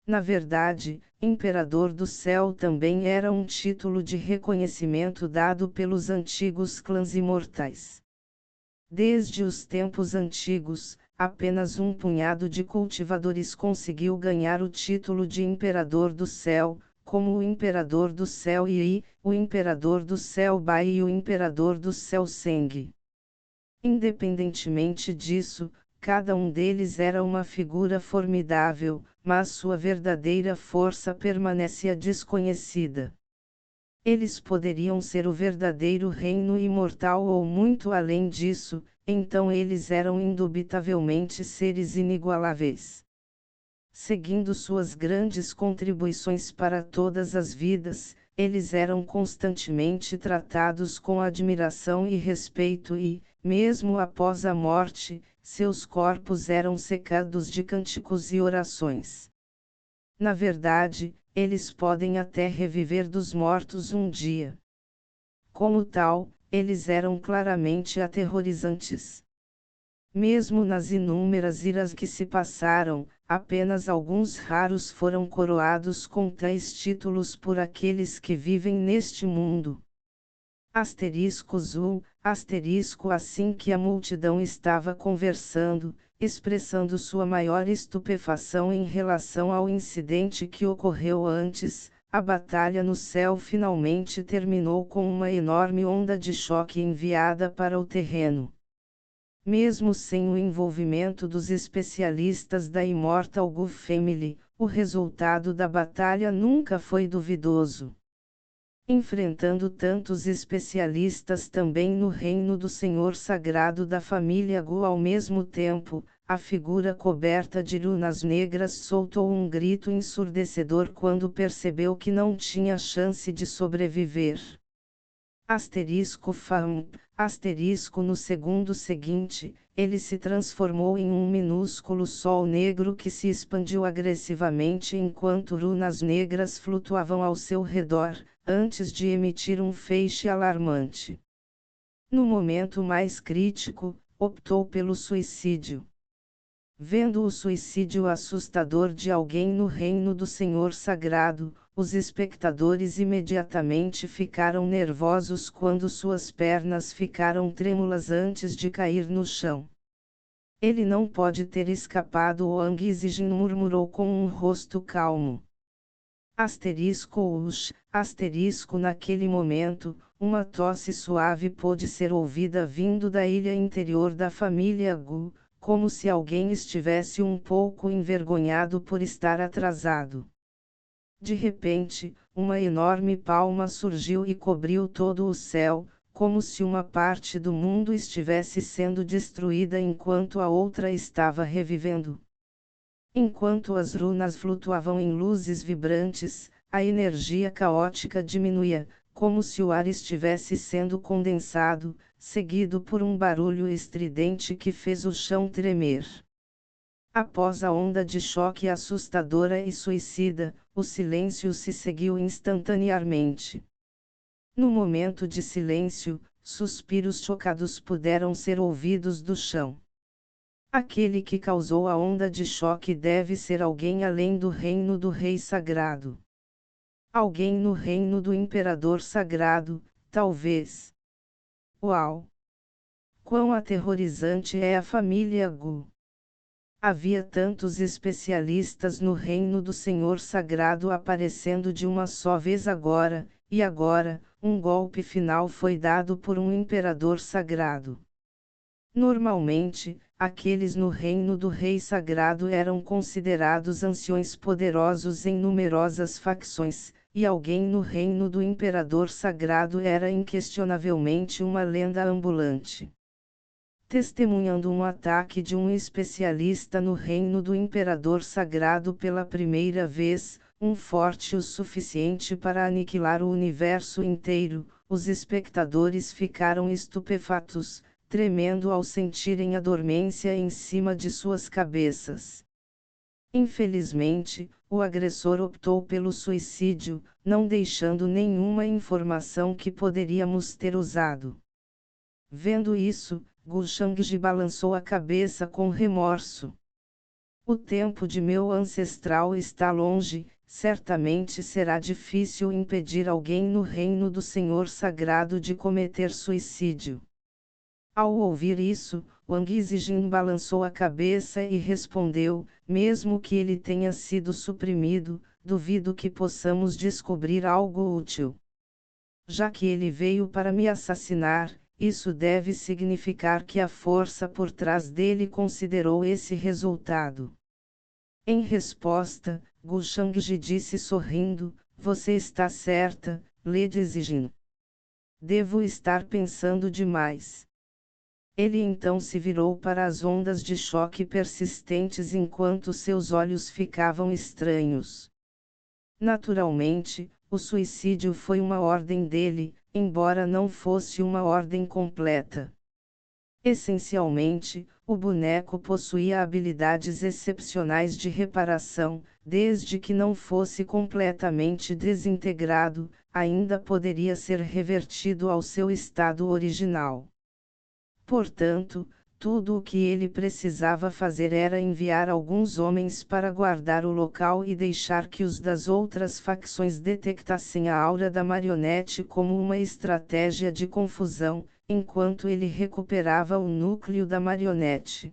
Na verdade, Imperador do Céu também era um título de reconhecimento dado pelos antigos clãs imortais. Desde os tempos antigos, apenas um punhado de cultivadores conseguiu ganhar o título de Imperador do Céu, como o Imperador do Céu Yi, o Imperador do Céu Bai e o Imperador do Céu Seng. Independentemente disso, cada um deles era uma figura formidável, mas sua verdadeira força permanecia desconhecida. Eles poderiam ser o verdadeiro reino imortal ou muito além disso, então eles eram indubitavelmente seres inigualáveis. Seguindo suas grandes contribuições para todas as vidas, eles eram constantemente tratados com admiração e respeito e, mesmo após a morte, seus corpos eram cercados de cânticos e orações. Na verdade, eles podem até reviver dos mortos um dia. Como tal, eles eram claramente aterrorizantes. Mesmo nas inúmeras iras que se passaram, apenas alguns raros foram coroados com tais títulos por aqueles que vivem neste mundo. Asterisco assim que a multidão estava conversando, expressando sua maior estupefação em relação ao incidente que ocorreu antes, a batalha no céu finalmente terminou com uma enorme onda de choque enviada para o terreno. Mesmo sem o envolvimento dos especialistas da Immortal Gu Family, o resultado da batalha nunca foi duvidoso. Enfrentando tantos especialistas também no reino do Senhor Sagrado da família Gu ao mesmo tempo, a figura coberta de runas negras soltou um grito ensurdecedor quando percebeu que não tinha chance de sobreviver. No segundo seguinte, ele se transformou em um minúsculo sol negro que se expandiu agressivamente enquanto runas negras flutuavam ao seu redor, antes de emitir um feixe alarmante. No momento mais crítico, optou pelo suicídio. Vendo o suicídio assustador de alguém no reino do Senhor Sagrado, os espectadores imediatamente ficaram nervosos quando suas pernas ficaram trêmulas antes de cair no chão. Ele não pode ter escapado, Wang Zijin murmurou com um rosto calmo. Naquele momento, uma tosse suave pôde ser ouvida vindo da ilha interior da família Gu, como se alguém estivesse um pouco envergonhado por estar atrasado. De repente, uma enorme palma surgiu e cobriu todo o céu, como se uma parte do mundo estivesse sendo destruída enquanto a outra estava revivendo. Enquanto as runas flutuavam em luzes vibrantes, a energia caótica diminuía, como se o ar estivesse sendo condensado, seguido por um barulho estridente que fez o chão tremer. Após a onda de choque assustadora e suicida, o silêncio se seguiu instantaneamente. No momento de silêncio, suspiros chocados puderam ser ouvidos do chão. Aquele que causou a onda de choque deve ser alguém além do reino do Rei Sagrado. Alguém no reino do Imperador Sagrado, talvez. Uau! Quão aterrorizante é a família Gu! Havia tantos especialistas no reino do Senhor Sagrado aparecendo de uma só vez agora, e agora, um golpe final foi dado por um imperador sagrado. Normalmente, aqueles no reino do Rei Sagrado eram considerados anciões poderosos em numerosas facções, e alguém no reino do Imperador Sagrado era inquestionavelmente uma lenda ambulante. Testemunhando um ataque de um especialista no reino do Imperador Sagrado pela primeira vez, forte o suficiente para aniquilar o universo inteiro, os espectadores ficaram estupefatos, tremendo ao sentirem a dormência em cima de suas cabeças. Infelizmente, o agressor optou pelo suicídio, não deixando nenhuma informação que poderíamos ter usado. Vendo isso, Gu Shangji balançou a cabeça com remorso. O tempo de meu ancestral está longe, certamente será difícil impedir alguém no reino do Senhor Sagrado de cometer suicídio. Ao ouvir isso, Wang Zijin balançou a cabeça e respondeu: mesmo que ele tenha sido suprimido, duvido que possamos descobrir algo útil. Já que ele veio para me assassinar, isso deve significar que a força por trás dele considerou esse resultado. Em resposta, Gu Shangji disse sorrindo: você está certa, Lady Zijin. Devo estar pensando demais. Ele então se virou para as ondas de choque persistentes enquanto seus olhos ficavam estranhos. Naturalmente, o suicídio foi uma ordem dele, embora não fosse uma ordem completa. Essencialmente, o boneco possuía habilidades excepcionais de reparação, desde que não fosse completamente desintegrado, ainda poderia ser revertido ao seu estado original. Portanto, tudo o que ele precisava fazer era enviar alguns homens para guardar o local e deixar que os das outras facções detectassem a aura da marionete como uma estratégia de confusão, enquanto ele recuperava o núcleo da marionete.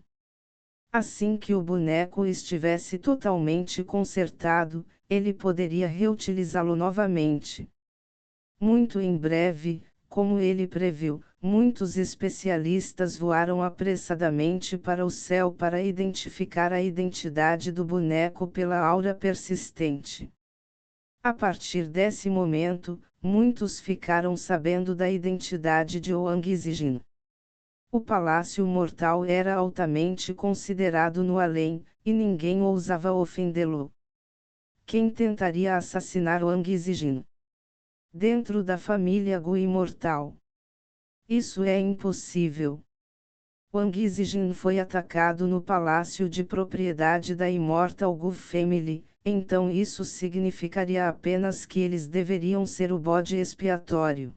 Assim que o boneco estivesse totalmente consertado, ele poderia reutilizá-lo novamente. Muito em breve, como ele previu, muitos especialistas voaram apressadamente para o céu para identificar a identidade do boneco pela aura persistente. A partir desse momento, muitos ficaram sabendo da identidade de Wang Zijin. O Palácio Mortal era altamente considerado no além, e ninguém ousava ofendê-lo. Quem tentaria assassinar Wang Zijin? Dentro da família Gu Imortal. Isso é impossível. Wang Zijin foi atacado no palácio de propriedade da Immortal Gu Family, então isso significaria apenas que eles deveriam ser o bode expiatório.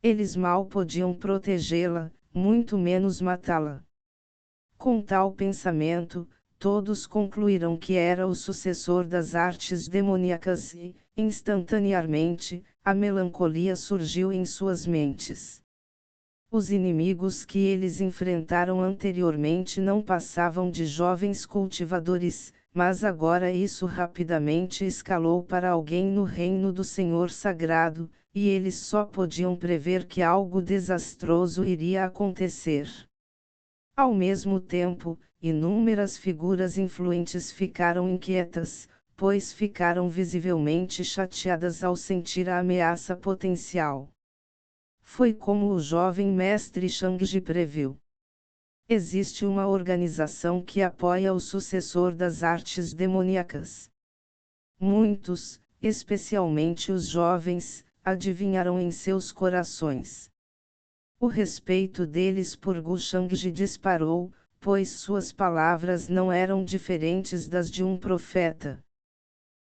Eles mal podiam protegê-la, muito menos matá-la. Com tal pensamento, todos concluíram que era o sucessor das artes demoníacas e, instantaneamente, a melancolia surgiu em suas mentes. Os inimigos que eles enfrentaram anteriormente não passavam de jovens cultivadores, mas agora isso rapidamente escalou para alguém no reino do Senhor Sagrado, e eles só podiam prever que algo desastroso iria acontecer. Ao mesmo tempo, inúmeras figuras influentes ficaram inquietas, pois ficaram visivelmente chateadas ao sentir a ameaça potencial. Foi como o jovem mestre Shangji previu. Existe uma organização que apoia o sucessor das artes demoníacas. Muitos, especialmente os jovens, adivinharam em seus corações. O respeito deles por Gu Shangji disparou, pois suas palavras não eram diferentes das de um profeta.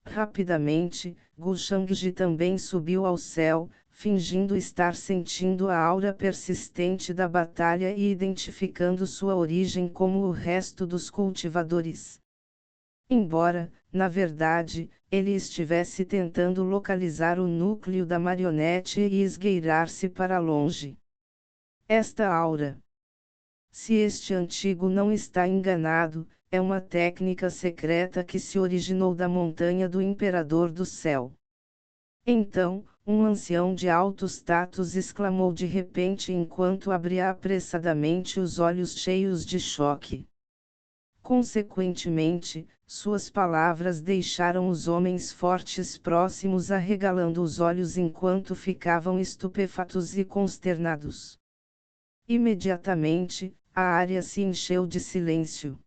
Rapidamente, Gu Shangji também subiu ao céu, fingindo estar sentindo a aura persistente da batalha e identificando sua origem como o resto dos cultivadores. Embora, na verdade, ele estivesse tentando localizar o núcleo da marionete e esgueirar-se para longe. Esta aura, se este antigo não está enganado, é uma técnica secreta que se originou da montanha do Imperador do Céu. Então, um ancião de alto status exclamou de repente enquanto abria apressadamente os olhos cheios de choque. Consequentemente, suas palavras deixaram os homens fortes próximos arregalando os olhos enquanto ficavam estupefatos e consternados. Imediatamente, a área se encheu de silêncio.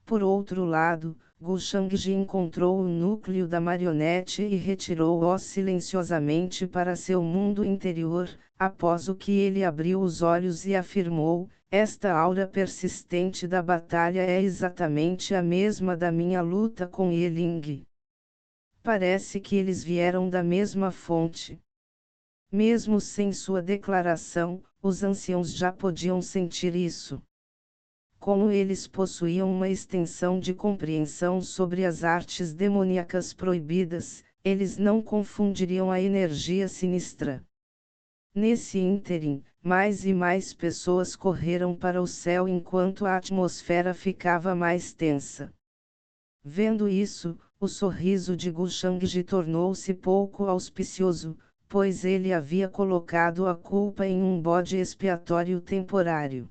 Por outro lado, Gu Shangji encontrou o núcleo da marionete e retirou-o silenciosamente para seu mundo interior, após o que ele abriu os olhos e afirmou: esta aura persistente da batalha é exatamente a mesma da minha luta com Yeling. Parece que eles vieram da mesma fonte. Mesmo sem sua declaração, os anciãos já podiam sentir isso. Como eles possuíam uma extensão de compreensão sobre as artes demoníacas proibidas, eles não confundiriam a energia sinistra. Nesse ínterim, mais e mais pessoas correram para o céu enquanto a atmosfera ficava mais tensa. Vendo isso, o sorriso de Gu Shangji tornou-se pouco auspicioso, pois ele havia colocado a culpa em um bode expiatório temporário.